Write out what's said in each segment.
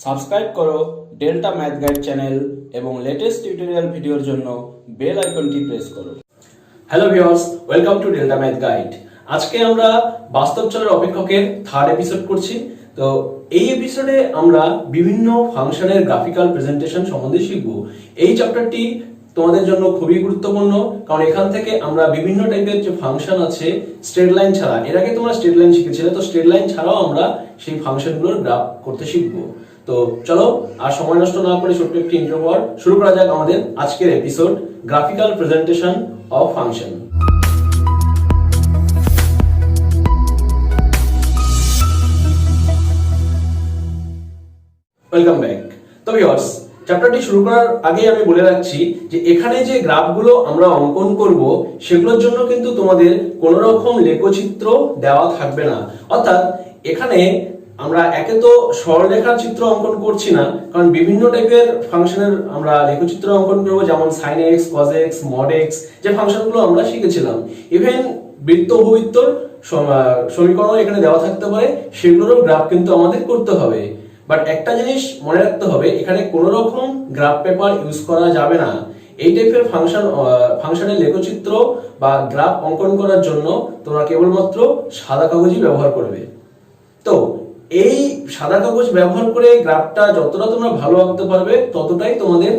Subscribe করো delta math guide channel এবং latest tutorial ভিডিওর জন্য বেল আইকনটি প্রেস করো। Hello viewers, welcome to delta math guide. আজকে আমরা বাস্তব চলের অপেক্ষকের থার্ড এপিসোড করছি। তো এই এপিসোডে আমরা বিভিন্ন ফাংশনের গ্রাফিক্যাল প্রেজেন্টেশন সম্বন্ধে শিখব। এই চ্যাপ্টারটি তোমাদের জন্য খুবই গুরুত্বপূর্ণ, কারণ এখান থেকে আমরা বিভিন্ন টাইপের যে ফাংশন আছে স্ট্রেট লাইন ছাড়া, এর আগে তোমরা স্ট্রেট লাইন শিখেছিলে, তো স্ট্রেট লাইন ছাড়াও আমরা সেই ফাংশনগুলোর গ্রাফ করতে শিখব। তো চলো আর সময় নষ্ট না করে ছোট্ট একটি ইন্ট্রো পর শুরু করা যাক আমাদের আজকের episode, graphical presentation of function. Welcome back. তো ভিউয়ার্স, চ্যাপ্টারটি শুরু করার আগে আমি বলে রাখছি যে এখানে যে গ্রাফগুলো আমরা অঙ্কন করব সেগুলোর জন্য কিন্তু তোমাদের কোনো রকম লেখচিত্র দেওয়া থাকবে না। অর্থাৎ এখানে আমরা একে তো সরলরেখার চিত্র অঙ্কন করছি না, কারণ বিভিন্ন টাইপের ফাংশনের আমরা লেখচিত্র অঙ্কন করব, যেমন sin x, cos x, mod x, যে ফাংশনগুলো আমরা শিখেছিলাম। ইভেন বৃত্ত উপবৃত্তর সমীকরণ এখানে দেওয়া থাকতে পারে, সেগুলোরও গ্রাফ কিন্তু আমাদের করতে হবে। বাট একটা জিনিস মনে রাখতে হবে, এখানে কোনো রকম গ্রাফ পেপার ইউজ করা যাবে না। এই টাইপের ফাংশনের লেখচিত্র বা গ্রাফ অঙ্কন করার জন্য তোমরা কেবলমাত্র সাদা কাগজই ব্যবহার করবে। তো এই সাদা কাগজ ব্যবহার করে গ্রাফটা যতটা তোমরা ভালো আঁকতে পারবে ততটাই তোমাদের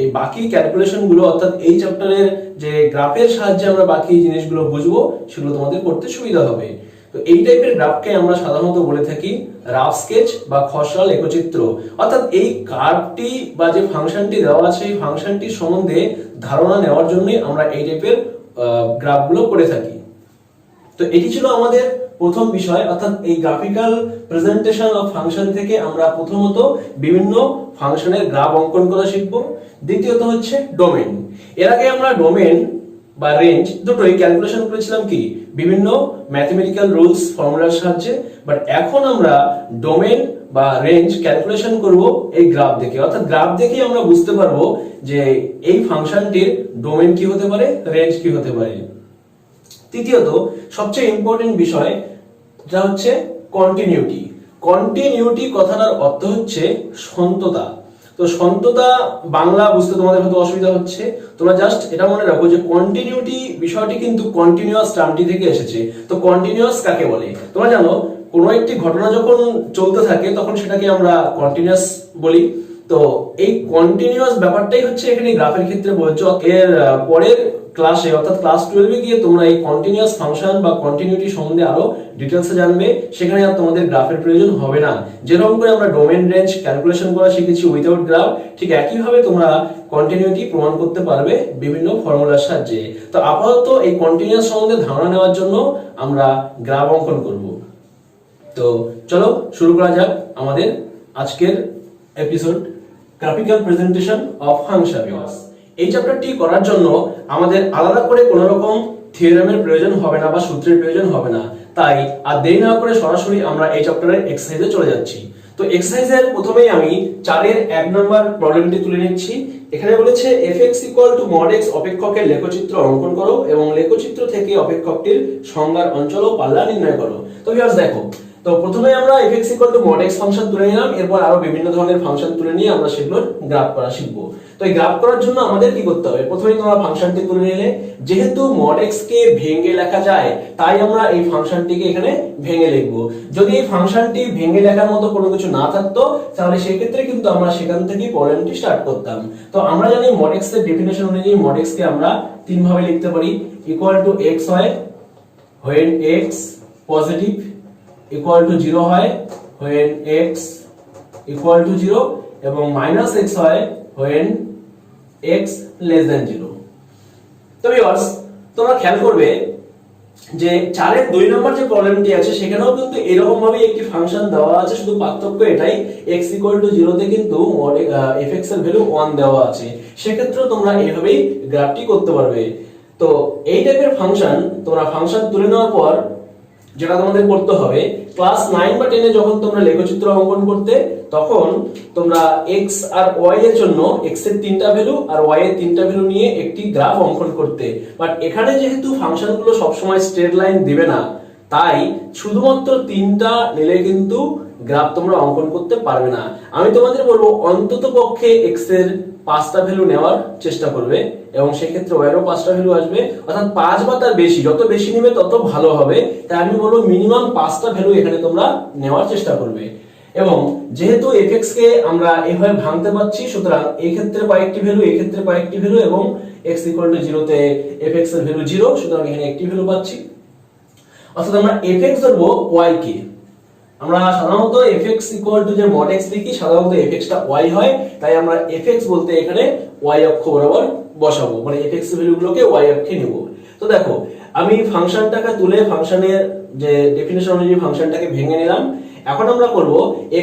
এই বাকি ক্যালকুলেশন গুলো, অর্থাৎ এই চ্যাপ্টারের যে গ্রাফের সাহায্যে আমরা বাকি জিনিসগুলো বুঝবো সেগুলো তোমাদের করতে সুবিধা হবে। তো এই টাইপের গ্রাফকে আমরা সাধারণত বলে থাকি রাফ স্কেচ বা খসড়া লেখচিত্র। অর্থাৎ এই কার্ভটি বা যে ফাংশনটি দেওয়া আছে এই ফাংশনটির সম্বন্ধে ধারণা নেওয়ার জন্যই আমরা এই টাইপের গ্রাফগুলো করে থাকি। তো এটি ছিল আমাদের প্রথম বিষয়, অর্থাৎ এই গ্রাফিক্যাল প্রেজেন্টেশন অফ ফাংশন থেকে আমরা প্রথমত বিভিন্ন ফাংশনের গ্রাফ অঙ্কন করা শিখব। দ্বিতীয়ত হচ্ছে ডোমেন। এর আগে আমরা ডোমেন বা রেঞ্জ দুটোই ক্যালকুলেশন করেছিলাম কি বিভিন্ন ম্যাথমেটিক্যাল রুলস ফর্মুলার সাহায্যে, বাট এখন আমরা ডোমেন বা রেঞ্জ ক্যালকুলেশন করব এই গ্রাফ দেখে। অর্থাৎ গ্রাফ দেখেই আমরা বুঝতে পারবো যে এই ফাংশনটির ডোমেন কি হতে পারে, রেঞ্জ কি হতে পারে। তৃতীয়ত সবচেয়ে ইম্পর্টেন্ট বিষয় যা হচ্ছে কন্টিনিউটি। কন্টিনিউটি কথাটার অর্থ হচ্ছে সন্ততা। তো সন্ততা বাংলা বুঝতে তোমাদের হয়তো অসুবিধা হচ্ছে, তোমরা জাস্ট এটা মনে রাখো যে কন্টিনিউটি বিষয়টি কিন্তু কন্টিনিউয়াস টার্মটি থেকে এসেছে। তো কন্টিনিউয়াস কাকে বলে তোমরা জানো, কোনো একটি ঘটনা যখন চলতে থাকে তখন সেটাকে আমরা কন্টিনিউয়াস বলি। তো এই কন্টিনিউয়াস ব্যাপারটাই হচ্ছে এখানে গ্রাফের ক্ষেত্রে বলছো। এর পরের ক্লাসে অর্থাৎ ক্লাস 12 গিয়ে তোমরা এই কন্টিনিউয়াস ফাংশন বা কন্টিনিউটি সম্বন্ধে আরো ডিটেইলসে জানবে। সেখানে আর তোমাদের গ্রাফের প্রয়োজন হবে না। যেরকম করে আমরা ডোমেন রেঞ্জ ক্যালকুলেশন করা শিখেছি উইদাউট গ্রাফ, ঠিক একই ভাবে তোমরা কন্টিনিউটি প্রমাণ করতে পারবে বিভিন্ন ফর্মুলার সাহায্যে। তো আপাতত এই কন্টিনিউয়াস সম্বন্ধে ধারণা নেওয়ার জন্য আমরা গ্রাফ অঙ্কন করব। তো চলো শুরু করা যাক আমাদের আজকের episode, graphical presentation of function. এই চ্যাপ্টারটি করার জন্য আমাদের আলাদা করে কোনো রকম থিওরেমের প্রয়োজন হবে না বা সূত্রের প্রয়োজন হবে না। তাই আর দেরি না করে সরাসরি আমরা এই চ্যাপ্টারের এক্সারসাইজে চলে যাচ্ছি। তো এক্সারসাইজের প্রথমেই আমি 4-এর 1 নম্বর প্রবলেমটি তুলে নিচ্ছি। এখানে বলেছে fx = mod x অপেক্ষকের লেখচিত্র অঙ্কন করো এবং লেখচিত্র থেকে অপেক্ষকটির সংজ্ঞার অঞ্চল ও পাল্লা নির্ণয় করো। তো ভিউয়ার্স দেখো, তো প্রথমে আমরা fx = mod x ফাংশন তুলে নিলাম, এরপর আরো বিভিন্ন ধরনের ফাংশন তুলে নিয়ে আমরা সেগুলোর গ্রাফ করা শিখব। তো এই গ্রাফ করার জন্য আমাদের কি করতে হবে, প্রথমেই তোমরা ফাংশনটি তুলে নিলে। যেহেতু mod x কে ভেঙে লেখা যায় তাই আমরা এই ফাংশনটিকে এখানে ভেঙে লিখব। যদি এই ফাংশনটি ভেঙে লেখার মতো কোনো কিছু না থাকতো তাহলে সেই ক্ষেত্রে কিন্তু আমরা সেখান থেকেই প্রবলেমটি স্টার্ট করতাম। তো আমরা জানি mod x এর ডেফিনিশন অনুযায়ী mod x কে আমরা তিন ভাবে লিখতে পারি। x হয় when x পজিটিভ, =0 হয় when x =0, এবং -x হয় when x <0। তো ভিউয়ার্স, তোমরা খেয়াল করবে যে 4-এর 2 নম্বর যে প্রবলেমটি আছে সেখানেও কিন্তু এরকম ভাবে একটি ফাংশন দেওয়া আছে, শুধু পার্থক্য এটাই x = 0 তে কিন্তু fx এর ভ্যালু 1 দেওয়া আছে। সেক্ষেত্রে তোমরা এইভাবেই গ্রাফটি করতে পারবে। তো এই টাইপের ফাংশন তোমরা ফাংশন তুলে নেওয়ার পর যেটা তোমাদের করতে হবে, ক্লাস 9 বা 10 এ যখন তোমরা লেখচিত্র অঙ্কন করতে তখন তোমরা x আর y এর জন্য x এর 3টা ভ্যালু আর y এর 3টা ভ্যালু নিয়ে একটি গ্রাফ অঙ্কন করতে। বাট এখানে যেহেতু ফাংশনগুলো সব সময় স্ট্রেট লাইন দিবে না, তাই শুধুমাত্র 3টা নিলে কিন্তু গ্রাফ তোমরা অঙ্কন করতে পারবে না। আমি তোমাদের বলবো অন্তত পক্ষে x এর 5টা ভ্যালু নেওয়ার চেষ্টা করবে, এবং সেই ক্ষেত্রে y এরও 5টা ভ্যালু আসবে, অর্থাৎ 5 বা তার বেশি, যত বেশি নেবে তত ভালো হবে। তাই আমি বলবো মিনিমাম 5টা ভ্যালু এখানে তোমরা নেওয়ার চেষ্টা করবে। এবং যেহেতু fx কে আমরা এভাবে ভাঙতে পারছি, সুতরাং এই ক্ষেত্রে কয়েকটি ভ্যালু, এই ক্ষেত্রে কয়েকটি ভ্যালু, এবং x 0 তে fx এর ভ্যালু 0, সুতরাং এখানে একটি ভ্যালু পাচ্ছি। অর্থাৎ আমরা fx ধরবো y কে, আমরা সাধারণত fx যে mod x লিখি, সাধারণত fx টা y হয়, তাই আমরা fx বলতে এখানে y অক্ষ বরাবর বসাবো, মানে fx এর ভ্যালুগুলোকে y অক্ষে নিব। তো দেখো আমি ফাংশনটাকে তুলে ফাংশনের যে ডেফিনিশন অনুযায়ী ফাংশনটাকে ভেঙে নিলাম। এখন আমরা করব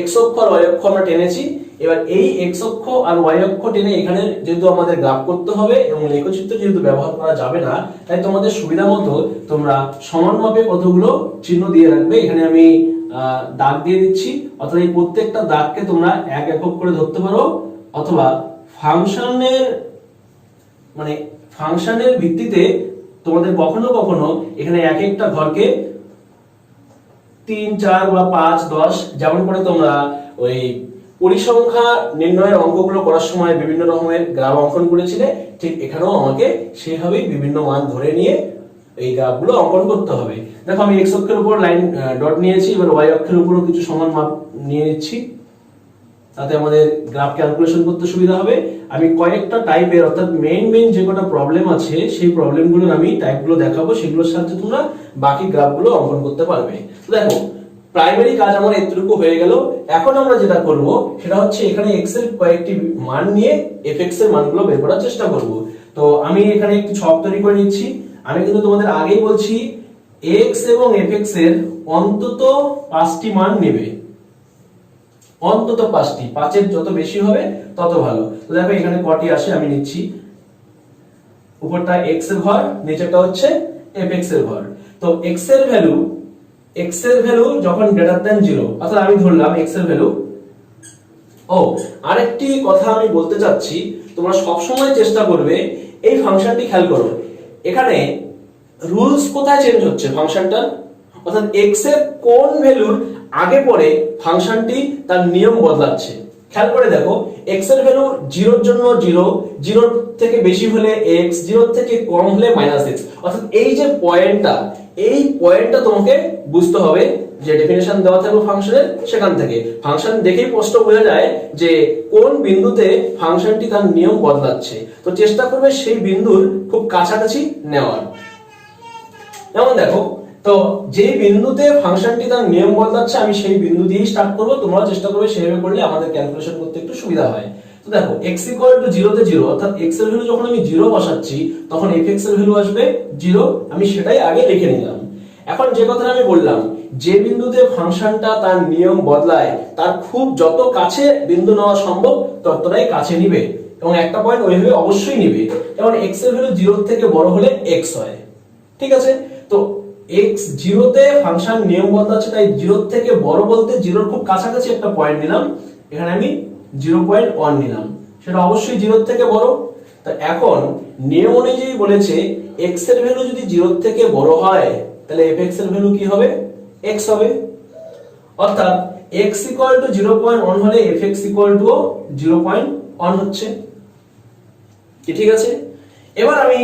x অক্ষ আর y অক্ষ আমরা টেনেছি, এবার এই x অক্ষ আর y অক্ষ টেনে এখানে যেহেতু আমাদের গ্রাফ করতে হবে এবং লেখচিত্র যেহেতু ব্যবহার করা যাবে না, তাই তোমাদের সুবিধা মতো তোমরা সমান মাপে কতগুলো চিহ্ন দিয়ে রাখবে। এখানে আমি দাগ দিয়ে দিচ্ছি, অর্থাৎ এই প্রত্যেকটা দাগকে তোমরা এক একক করে ধরতে পারো, অথবা ফাংশনের ভিত্তিতে তোমাদের কখনো কখনো এখানে এক একটা ঘরকে 3, 4 বা 5, 10 যেমন করে তোমরা ওই পরিসংখ্যা নির্ণয়ের অঙ্কগুলো করার সময় বিভিন্ন রকমের গ্রাফ অঙ্কন করেছিলে, ঠিক এখানেও আমাকে সেভাবেই বিভিন্ন মান ধরে নিয়ে এই গ্রাফগুলো অঙ্কন করতে হবে। দেখো আমি x অক্ষের উপর লাইন ডট নিয়েছি, এবার y অক্ষের উপরও কিছু সমান মাপ নিয়ে নিচ্ছি, তাতে আমাদের গ্রাফ ক্যালকুলেশন করতে সুবিধা হবে। আমি কয়েকটা টাইপের, অর্থাৎ মেইন যে কটা প্রবলেম আছে সেই প্রবলেমগুলোর আমি টাইপগুলো দেখাবো, সেগুলোর সাহায্যে তোমরা বাকি গ্রাফগুলো অঙ্কন করতে পারবে। তো দেখো প্রাইমারি কাজ আমার এতটুকু হয়ে গেল। এখন আমরা যেটা করব সেটা হচ্ছে এখানে x এর কয়েকটি মান নিয়ে fx এর মানগুলো বের করার চেষ্টা করব। তো আমি এখানে একটি ছক তৈরি করে নিচ্ছি। আমি কিন্তু তোমাদের আগেই বলছি x এবং fx এর অন্তত 5টি মান নেবে, অন্তত 5টি, 5-এর যত বেশি হবে তত ভালো। তো দেখো এখানে কটি আসে আমি নিচ্ছি, উপরটা x এর ঘর, নিচেরটা হচ্ছে fx এর ঘর। তো x এর ভ্যালু যখন গ্রেটার দ্যান 0, অর্থাৎ আমি ধরলাম x এর ভ্যালু। আরেকটি কথা আমি বলতে চাচ্ছি, তোমরা সব সময় চেষ্টা করবে এই ফাংশনটি খেয়াল করো, এখানে রুলস কোথায় চেঞ্জ হচ্ছে ফাংশনটার, অর্থাৎ x এর কোন ভ্যালুর আগে পরে ফাংশনটি তার নিয়ম বদলাচ্ছে। খেয়াল করে দেখো x এর ভ্যালু 0 এর জন্য 0, 0 থেকে বেশি হলে x, 0 থেকে কম হলে -x, অর্থাৎ এই যে পয়েন্টটা তোমাকে বুঝতে হবে, যে ডেফিনিশন দেওয়া থাকবে ফাংশনের, সেখান থেকে ফাংশন দেখেই স্পষ্ট বোঝা যায় যে কোন বিন্দুতে ফাংশনটি তার নিয়ম বদলাচ্ছে। তো চেষ্টা করবে সেই বিন্দুর খুব কাছাকাছি নেওয়ার। যেমন দেখো, তো যে বিন্দুতে ফাংশনটি তার নিয়ম বদলাচ্ছে আমি সেই বিন্দু দিয়েই স্টার্ট করব, তোমরা চেষ্টা করবে সেভাবে করলে আমাদের ক্যালকুলেশন করতে একটু সুবিধা হয়। তো দেখো x = 0 তে 0, অর্থাৎ x এর ভ্যালু যখন আমি 0 বসাচ্ছি তখন fx এর ভ্যালু আসবে 0, আমি সেটাই আগে লিখে নিলাম। এখন যে কথাটা আমি বললাম, যে বিন্দুতে ফাংশনটা তার নিয়ম বদলায় তার খুব যত কাছে বিন্দু নেওয়া সম্ভব ততটাই কাছে নিবে, এবং একটা পয়েন্ট ওইভাবে অবশ্যই নিবে। যেমন x এর ভ্যালু 0 থেকে বড় হলে x হয়, ঠিক আছে? তো x 0 তে ফাংশন নিয়ম বদলাচ্ছে, তাই 0 থেকে বড় বলতে 0 এর খুব কাছাকাছি একটা পয়েন্ট নিলাম, এখানে আমি 0.1 নিলাম, সেটা অবশ্যই 0 থেকে বড়। তো এখন নিয়ম অনুযায়ী বলেছে x এর ভ্যালু যদি 0 থেকে বড় হয় তাহলে fx এর ভ্যালু কি হবে, x হবে, অর্থাৎ x = 0.1 হলে fx = 0.1 হচ্ছে, ঠিক আছে? এবার আমি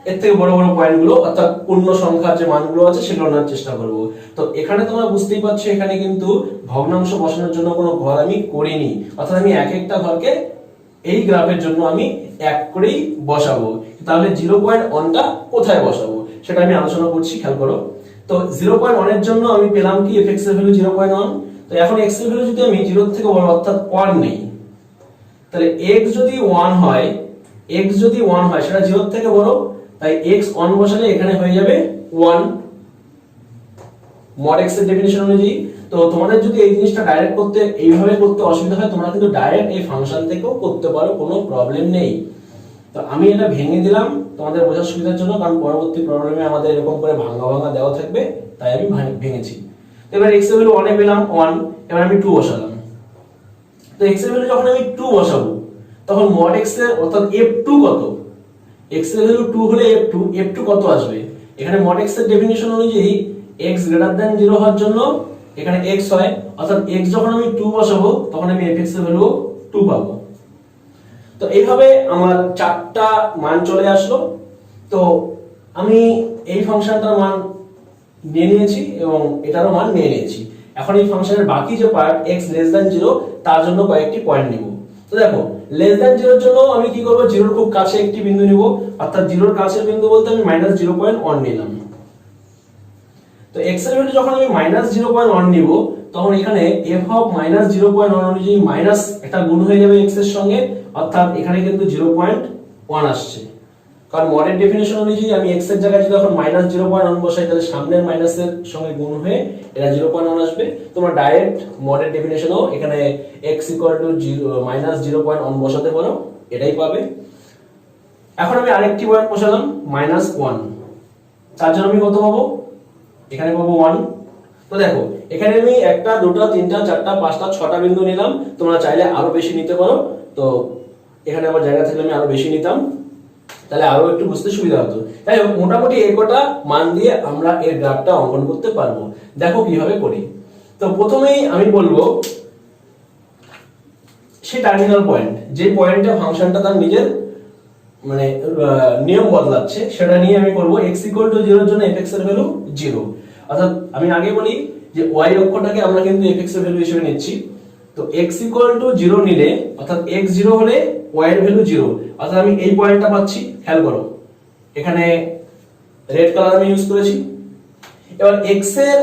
এর থেকে বড় বড় পয়েন্টগুলো, অর্থাৎ পূর্ণ সংখ্যার যে মানগুলো আছে সেগুলো নেওয়ার চেষ্টা করব। তো এখানে তোমরা বুঝতেই পারছো এখানে কিন্তু ভগ্নাংশ বসানোর জন্য কোনো ঘর আমি করিনি, অর্থাৎ আমি এক একটা ঘরকে এই গ্রাফের জন্য আমি এক করেই বসাবো। তাহলে 0.1টা কোথায় বসাবো সেটা আমি আলোচনা করছি, খেয়াল করো। তো 0.1 এর জন্য আমি পেলাম কি fx এর ভ্যালু 0.1। তো এখন x এর ভ্যালু যদি আমি 0 থেকে বড় অর্থাৎ 1 নেই, তাহলে x যদি 1 হয় সেটা 0 থেকে বড়, তাই x 1 বসালে এখানে হয়ে যাবে 1 mod x এর ডেফিনিশন অনুযায়ী। তো তোমাদের যদি এই জিনিসটা ডাইরেক্ট করতে এইভাবে করতে অসুবিধা হয়, তোমরা কিন্তু ডাইরেক্ট এই ফাংশন থেকেও করতে পারো, কোনো প্রবলেম নেই। তো আমি এটা ভেঙে দিলাম তোমাদের বোঝার সুবিধার জন্য, কারণ পরবর্তী প্রবলেমে আমাদের এরকম করে ভাঙা দেওয়া থাকবে, তাই আমি ভেঙেছি। তো এবার x এর ভ্যালু 1 এ পেলাম 1, এবার আমি 2 বসালাম। তো x এর ভ্যালু যখন আমি 2 বসাবো তখন mod x এর অর্থাৎ f2 কত, x এর ভ্যালু 2 হলে f2 কত আসবে, এখানে mod x এর ডেফিনিশন অনুযায়ী x > 0 হওয়ার জন্য এখানে x হয়, অর্থাৎ x যখন আমি 2 বসাবো তখন আমি fx এর ভ্যালু 2 পাবো। তো এইভাবে আমার চারটা মান চলে আসলো। তো আমি এই ফাংশনটার মান নিয়ে নিয়েছি এবং এটারও মান নিয়ে নিয়েছি। এখন এই ফাংশনের বাকি যে পার্ট x <0 তার জন্য কয়েকটি পয়েন্ট নিব। তো দেখো <0 এর জন্য আমি কি করব, 0 এর খুব কাছে একটি বিন্দু নিব, অর্থাৎ 0 এর কাছের বিন্দু বলতে আমি -0.1 নিলাম। তো x এর ভ্যালু যখন আমি -0.1 নিব তখন এখানে f অফ -0.1 অনুযায়ী মাইনাস একটা গুণ হয়ে যাবে x এর সঙ্গে, অর্থাৎ এখানে কিন্তু 0.1 আসছে। কারণ মডেল ডেফিনিশন অনুযায়ী আমি x এর জায়গায় যদি এখন -0.1 বসাই তাহলে সামনের মাইনাসের সঙ্গে গুণ হয়ে এটা 0.1 আসবে। তোমরা ডাইরেক্ট মডেল ডেফিনিশনও এখানে x -0.1 বসাতে পারো, এটাই পাবে। এখন আমি আরেকটি পয়েন্ট বসালাম -1, তার জন্য আমি কত পাবো, এখানে পাবো 1। তো দেখো এখানে আমি একটা, দুটো, তিনটা, চারটা, পাঁচটা, ছটা বিন্দু নিলাম, তোমরা চাইলে আরো বেশি নিতে পারো। তো এখানে আমার জায়গা থাকলে আমি আরো বেশি নিতাম, তাহলে আরো একটু বুঝতে সুবিধা হতো। তাই মোটামুটি এই কটা মান দিয়ে আমরা এর গ্রাফটা অঙ্কন করতে পারবো। দেখো কিভাবে করি। তো প্রথমেই আমি বলবো সেই টার্মিনাল পয়েন্ট, যে পয়েন্টে ফাংশনটা তার নিজের মানে নিয়ম বদলাচ্ছে, সেটা নিয়ে আমি করব x 0 এর জন্য fx এর ভ্যালু 0। অর্থাৎ আমি আগে বলি যে y অক্ষটাকে আমরা কিন্তু fx এর ভ্যালু হিসেবে নিচ্ছি। তো x 0 নিলে অর্থাৎ x 0 হলে y এর ভ্যালু 0, অর্থাৎ আমি এই পয়েন্টটা পাচ্ছি। খেয়াল করো এখানে রেড কালার আমি ইউজ করেছি। এবার x এর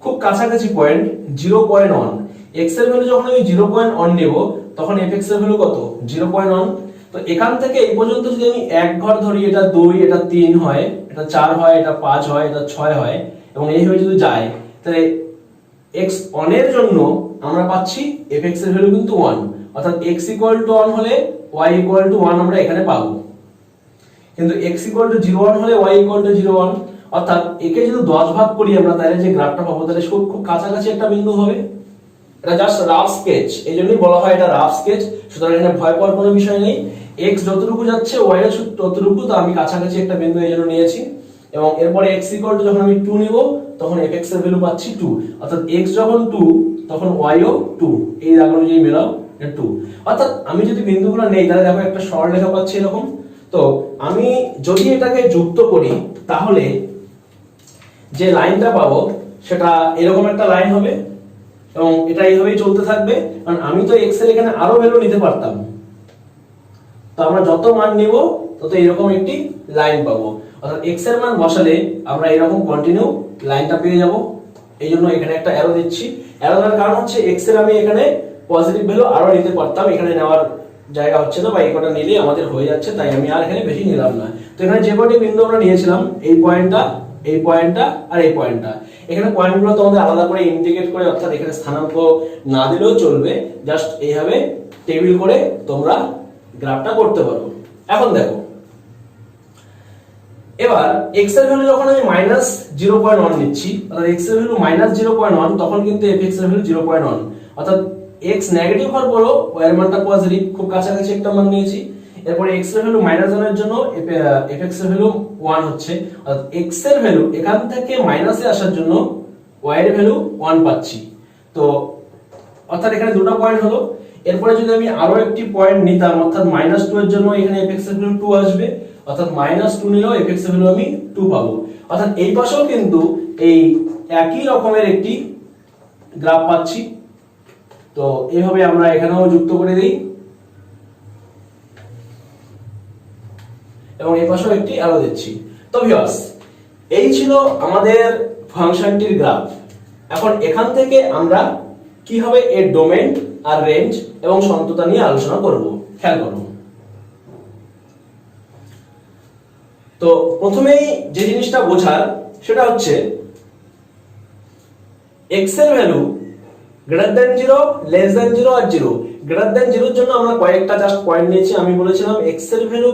খুব কাছাকাছি পয়েন্ট 0.1, x এর ভ্যালু যখন আমি 0.1 নেব তখন fx এর ভ্যালু কত, 0.1। তো এখান থেকে এই পর্যন্ত যদি আমি এক ঘর ধরি, এটা 2, এটা 3 হয়, এটা 4 হয়, এটা 5 হয়, এটা 6 হয়, এবং এইভাবে যদি যায় তাহলে x1 এর জন্য আমরা পাচ্ছি fx এর ভ্যালু কিন্তু 1, অর্থাৎ x 1 হলে y 1 আমরা এখানে পাবো। কিন্তু x 0.1 হলে y 0.1, অর্থাৎ একে যদি 10 ভাগ করি আমরা তাহলে যে গ্রাফটা পাবো তাহলে খুব কাছাকাছি একটা বিন্দু হবে। এটা জাস্ট রাফ স্কেচ, এইজন্যই বলা হয় এটা রাফ স্কেচ। সুতরাং এখানে ভয় পাওয়ার কোনো বিষয় নেই। x যতটুকু যাচ্ছে y এর ততটুকু, তো আমি কাছাকাছি একটা বিন্দু এইজন্য নিয়েছি। এবং এরপরে x যখন আমি 2 নিব তখন fx এর ভ্যালু পাচ্ছি 2, অর্থাৎ x যখন 2 তখন y ও 2, এই দাগ অনুযায়ী মেলাও এটা 2। অর্থাৎ আমি যদি বিন্দুগুলো নেই তাহলে দেখো একটা সরলরেখা পাচ্ছি এরকম। তো আমি যদি এটাকে যুক্ত করি তাহলে যে লাইনটা পাবো সেটা এরকম একটা লাইন হবে এবং এটা এইভাবেই চলতে থাকবে। কারণ আমি তো x এর এখানে আরো ভ্যালু নিতে পারতাম, তো আমরা যত মান নিব তত এরকম একটি লাইন পাবো। অর্থাৎ x এর মান বসালে আমরা এরকম কন্টিনিউ লাইনটা পেয়ে যাব। এইজন্য এখানে একটা অ্যারো দিচ্ছি। অ্যারো দেওয়ার কারণ হচ্ছে x এর আমি এখানে পজিটিভ ভ্যালু আরো নিতে পারতাম, এখানে নেওয়ার জায়গা হচ্ছে না, বা এই কটা নিলে আমাদের হয়ে যাচ্ছে, তাই আমি আর এখানে বেশি নিলাম না। তো এখানে যে কটি বিন্দু আমরা নিয়েছিলাম, এই পয়েন্টটা, এই পয়েন্টটা আর এই পয়েন্টটা, এখানে পয়েন্টগুলো তোমাদের আলাদা করে ইন্ডিকেট করে, অর্থাৎ এখানে স্থানাঙ্ক না দিলেও চলবে, জাস্ট এইভাবে টেবিল করে তোমরা গ্রাফটা করতে পারো। এখন দেখো এবার x এর ভ্যালু যখন আমি -0.1 নিচ্ছি, অর্থাৎ x এর ভ্যালু -0.1, তখন কিন্তু fx এর ভ্যালু 0.1, অর্থাৎ x নেগেটিভ হওয়ার পরও y এর মানটা পজিটিভ, খুব কাছাকাছি একটা মান নিয়েছি। এরপরে x এর ভ্যালু -1 এর জন্য fx এর ভ্যালু 1 হচ্ছে, অর্থাৎ x এর ভ্যালু এখান থেকে মাইনাসে আসার জন্য y এর ভ্যালু 1 পাচ্ছি। তো অর্থাৎ এখানে দুটো পয়েন্ট হলো। এরপরে যদি আমি আরো একটি পয়েন্ট নিতাম, অর্থাৎ -2 এর জন্য এখানে fx এর ভ্যালু 2 আসবে, অর্থাৎ -2 নিলেও fx এর ভ্যালু আমি 2 পাবো। অর্থাৎ এই পাশেও কিন্তু এই একই রকমের একটি গ্রাফ পাচ্ছি। তো এইভাবে আমরা এখানেও যুক্ত করে দেই এবং এই পাশেও একটি অ্যারো দিচ্ছি। তো ভিউয়ার্স, এই ছিল আমাদের ফাংশনটির গ্রাফ। এখন এখান থেকে আমরা কিভাবে এর ডোমেইন আর রেঞ্জ এবং সন্ততা নিয়ে আলোচনা করব, খেয়াল করুন। তো প্রথমেই যে জিনিসটা বোঝার সেটা হচ্ছে x এর ভ্যালু >0, <0 আর 0। >0 এর জন্য আমরা কয়েকটা জাস্ট পয়েন্ট নিয়েছি। আমি বলেছিলাম x এর ভ্যালু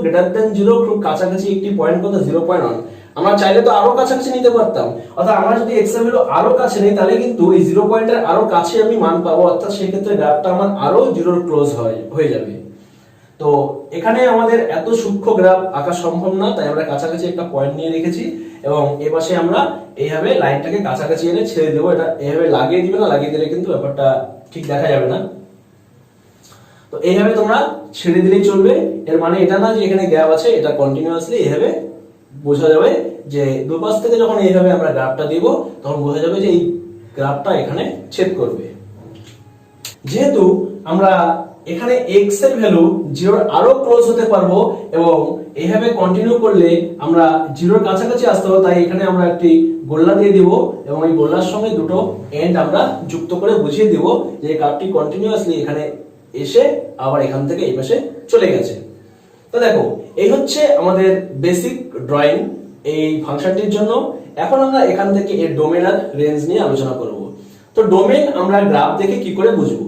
>0 খুব কাছাকাছি একটি পয়েন্ট কত, 0.1। আমরা চাইলে তো আরো কাছাকাছি নিতে পারতাম, অর্থাৎ আমরা যদি x এর ভ্যালু আরো কাছে নেই তাহলে কিন্তু এই 0 পয়েন্টের আরো কাছে আমি মান পাবো, অর্থাৎ সেই ক্ষেত্রে গ্রাফটা আমার আরো 0 ক্লোজ হয়ে যাবে। তো এখানে আমাদের এত সূক্ষ্ম গ্রাফ আঁকা সম্ভব না, তাই আমরা কাছাকাছি একটা পয়েন্ট নিয়ে রেখেছি এবং এই পাশে আমরা এইভাবে লাইনটাকে কাছাকাছি এনে ছেড়ে দেবো। এটা এইভাবে লাগিয়ে দিবে না, লাগিয়ে দিলে কিন্তু ব্যাপারটা ঠিক দেখা যাবে না। তো এইভাবে তোমরা ছেড়ে দিলেই চলবে। এর মানে এটা না যে এখানে গ্যাপ আছে, এটা কন্টিনিউয়াসলি এইভাবে বোঝা যাবে যে দুপাশ থেকে যখন এইভাবে আমরা গ্রাফটা দিব তখন বোঝা যাবে যে এই গ্রাফটা এখানে ছেদ করবে। যেহেতু আমরা এখানে x এর ভ্যালু 0 এর আরো ক্লোজ হতে পারবো এবং এইভাবে কন্টিনিউ করলে আমরা 0 এর কাছাকাছি আসতে হবে, তাই এখানে আমরা একটি গোল্লা দিয়ে দিব এবং এই গোল্লার সঙ্গে দুটো এন্ড আমরা যুক্ত করে বুঝিয়ে দিব যে গ্রাফটি কন্টিনিউয়াসলি এখানে এসে আবার এখান থেকে এই পাশে চলে গেছে। তো দেখো, এই হচ্ছে আমাদের বেসিক ড্রয়িং এই ফাংশনটির জন্য। এখন আমরা এখান থেকে এর ডোমেন আর রেঞ্জ নিয়ে আলোচনা করব। তো ডোমেন আমরা গ্রাফ দেখে কি করে বুঝবো?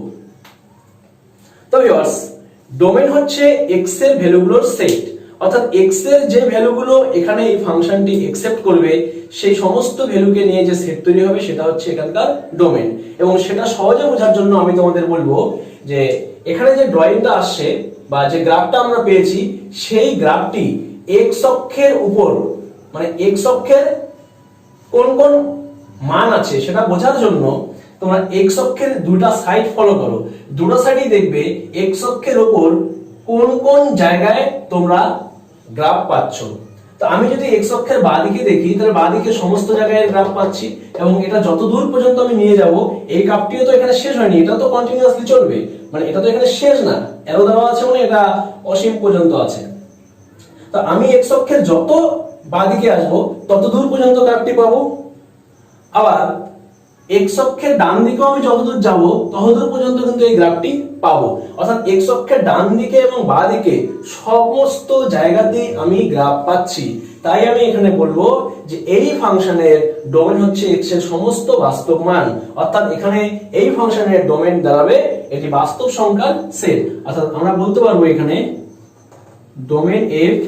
তো ভিউয়ার্স, ডোমেন হচ্ছে x এর ভ্যালুগুলোর সেট, অর্থাৎ x এর যে ভ্যালুগুলো এখানে এই ফাংশনটি অ্যাকসেপ্ট করবে সেই সমস্ত ভ্যালুকে নিয়ে যে সেট তৈরি হবে সেটা হচ্ছে এখানকার ডোমেন। এবং সেটা সহজে বোঝার জন্য আমি তোমাদের বলবো যে এখানে যে ড্রয়িংটা আসছে বা যে গ্রাফটা আমরা পেয়েছি সেই গ্রাফটি x অক্ষের উপর, মানে x অক্ষের কোন কোন মান আছে সেটা বোঝার জন্য তোমরা x অক্ষের দুটো সাইড ফলো করো। দুটো সাইডই দেখবে x অক্ষের উপর কোন কোন জায়গায় তোমরা গ্রাফ পাচ্ছ। তো আমি যদি x অক্ষের বাঁদিকে দেখি তাহলে বাঁদিকে সমস্ত জায়গায় গ্রাফ পাচ্ছি এবং এটা যত দূর পর্যন্ত আমি নিয়ে যাব এই গ্রাফটিও তো এখানে শেষ হয়নি, এটা তো কন্টিনিউয়াসলি চলবে, মানে এটা তো এখানে শেষ না, অ্যারো দেওয়া আছে মানে এটা অসীম পর্যন্ত আছে। তো আমি x অক্ষের যত বাঁদিকে আসবো তত দূর পর্যন্ত গ্রাফটি পাবো। আবার x অক্ষের ডান দিকেও আমি যতদূর যাব ততদূর পর্যন্ত কিন্তু এই গ্রাফটি পাবো। অর্থাৎ x অক্ষের ডান দিকে এবং বাঁ দিকে সমস্ত জায়গাতেই আমি গ্রাফ পাচ্ছি। তাই আমি এখানে বলবো যে এই ফাংশনের ডোমেন হচ্ছে x এর সমস্ত বাস্তব মান। অর্থাৎ এখানে এই ফাংশনের ডোমেন দাঁড়াবে এটি বাস্তব সংখ্যার সেট। অর্থাৎ আমরা বলতে পারবো এখানে domain f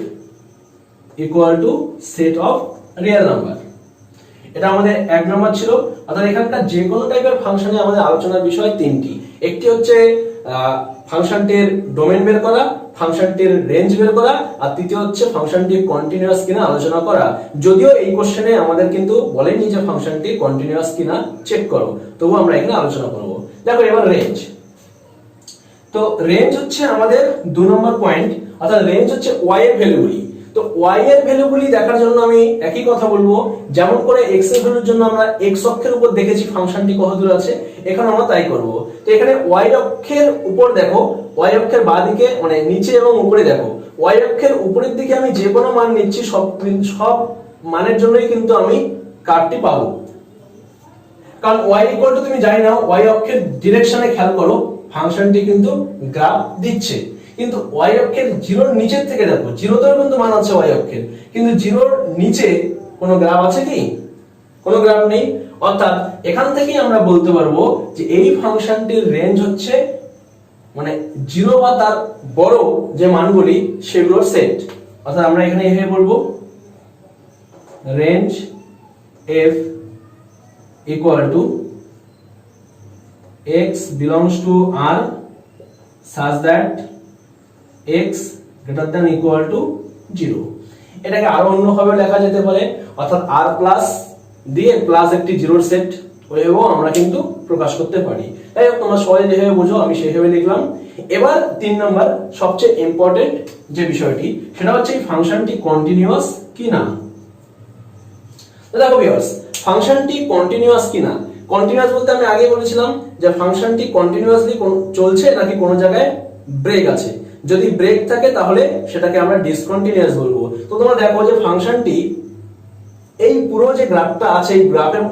equal to set of real number. এটা আমাদের এক নম্বর ছিল। অর্থাৎ এখানকার যে কোনো টাইপের ফাংশনে আমাদের আলোচনার বিষয় তিনটি। একটি হচ্ছে ফাংশনটির ডোমেন বের করা, ফাংশনটির রেঞ্জ বের করা, আর তৃতীয় হচ্ছে ফাংশনটি কন্টিনিউয়াস কিনা আলোচনা করা। যদিও এই কোশ্চেনে আমাদের কিন্তু বলেনি যে ফাংশনটি কন্টিনিউয়াস কিনা চেক করো, তবু আমরা এখানে আলোচনা করব। দেখো এবার রেঞ্জ। তো রেঞ্জ হচ্ছে আমাদের 2 নম্বর পয়েন্ট। অর্থাৎ রেঞ্জ হচ্ছে y এর ভ্যালুগুলি। তো y এর ভ্যালুগুলি দেখার জন্য আমি একই কথা বলবো, যেমন করে x এর ভ্যালুর জন্য আমরা x অক্ষের উপর দেখেছি ফাংশনটি কতদূর আছে, এখানে আমরা তাই করব। তো এখানে y অক্ষের উপর দেখো, y অক্ষের বাঁদিকে মানে নিচে এবং উপরে দেখো, y অক্ষের উপরের দিকে আমি যে কোনো মান নিচ্ছি সব মানের জন্যই কিন্তু আমি কার্ভটি পাবো। কারণ y ইকুয়াল টু তুমি জানি না, y অক্ষের ডিরেকশনে খেয়াল করো, ফাংশনটি কিন্তু গ্রাফ দিচ্ছে। কিন্তু y অক্ষের 0 এর নিচের থেকে দেখো, 0 তেও কিন্তু মান আছে y অক্ষের, কিন্তু 0 এর নিচে কোনো গ্রাফ আছে কি? কোনো গ্রাফ নেই। অর্থাৎ এখান থেকেই আমরা বলতে পারবো যে এই ফাংশনটির রেঞ্জ হচ্ছে মানে 0 বা তার বড় যে মানগুলি সেগুলোর সেট। অর্থাৎ আমরা এখানে এভাবে বলবো range f equal to x belongs to R such that x greater than equal to 0। এটাকে আরো অন্যভাবে লেখা যেতে পারে, অর্থাৎ r প্লাস দিয়ে প্লাস একটি জিরোর সেট ওইভাবেও আমরা কিন্তু প্রকাশ করতে পারি। তাই হোক, তোমরা সবাই যেভাবে বোঝো আমি সেইভাবে লিখলাম। এবার 3 নম্বর সবচেয়ে ইম্পর্টেন্ট যে বিষয়টি, সেটা হচ্ছে এই ফাংশনটি কন্টিনিউয়াস কিনা। তো দেখো ভিউয়ার্স, ফাংশনটি কন্টিনিউয়াস কিনা, কন্টিনিউয়াস বলতে আমি আগে বলেছিলাম যে ফাংশনটি কন্টিনিউয়াসলি চলছে নাকি কোনো জায়গায় ব্রেক আছে। যদি ব্রেক থাকে তাহলে সেটাকে আমরা ডিসকন্টিনিউয়াস বলবো। তো তোমরা দেখো যে ফাংশনটি এই পুরো যে গ্রাফটা আছে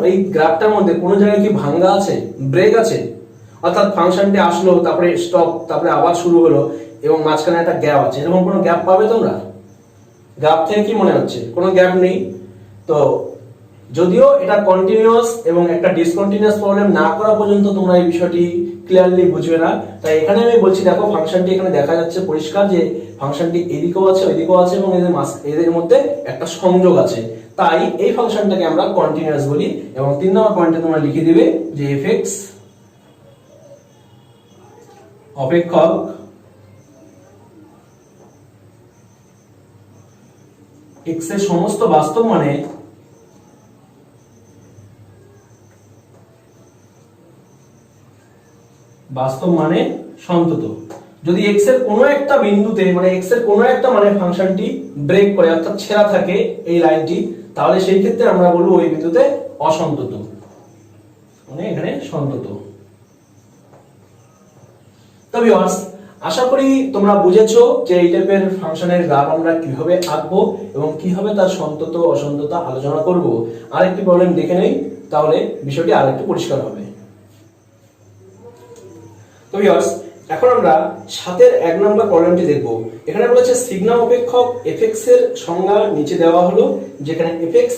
এই গ্রাফটার মধ্যে কোনো জায়গায় কি ভাঙ্গা আছে, ব্রেক আছে? অর্থাৎ ফাংশনটি আসলো, তারপরে স্টপ, তারপরে আবার শুরু হলো এবং মাঝখানে একটা গ্যাপ আছে, এরকম কোনো গ্যাপ পাবে তোমরা? গ্রাফ থেকে কি মনে হচ্ছে কোনো গ্যাপ নেই? তো যদিও এটা কন্টিনিউয়াস এবং একটা ডিসকন্টিনিউয়াস প্রবলেম না করা পর্যন্ত তোমরা এই বিষয়টি ক্লিয়ারলি বুঝবে না। তাই এখানে আমি বলছি, দেখো ফাংশনটি এখানে দেখা যাচ্ছে পরিষ্কার যে ফাংশনটি এদিকেও আছে ওইদিকেও আছে এবং এদের মধ্যে একটা সংযোগ আছে। তাই এই ফাংশনটাকে আমরা কন্টিনিউয়াস বলি। এবং 3 নম্বর পয়েন্টে তোমরা লিখে দিবে যে f(x) অপেক্ষক x এর সমস্ত বাস্তব মানে সন্তত। যদি x এর কোনো একটা বিন্দুতে মানে x এর কোনো একটা মানে ফাংশনটি ব্রেক করে অর্থাৎ ছেঁড়া থাকে এই লাইনটি, তাহলে সেই ক্ষেত্রে আমরা বলবো ওই বিন্দুতে অসন্তত, মানে এখানে সন্তত। তো ভিউয়ার্স, আশা করি তোমরা বুঝেছো যে এই টাইপের ফাংশনের গ্রাফ আমরা কিভাবে আঁকবো এবং কিভাবে তার সন্তত অসন্ততা আলোচনা করব। আরেকটি প্রবলেম দেখে নেই, তাহলে বিষয়টি আরেকটু পরিষ্কার হবে। তো ভিউয়ার্স, এখন আমরা 7 1 নম্বর প্রবলেমটি দেখব। এখানে বলেছে সিগমা অপেক্ষক fx এর সংজ্ঞা নিচে দেওয়া হলো, যেখানে fx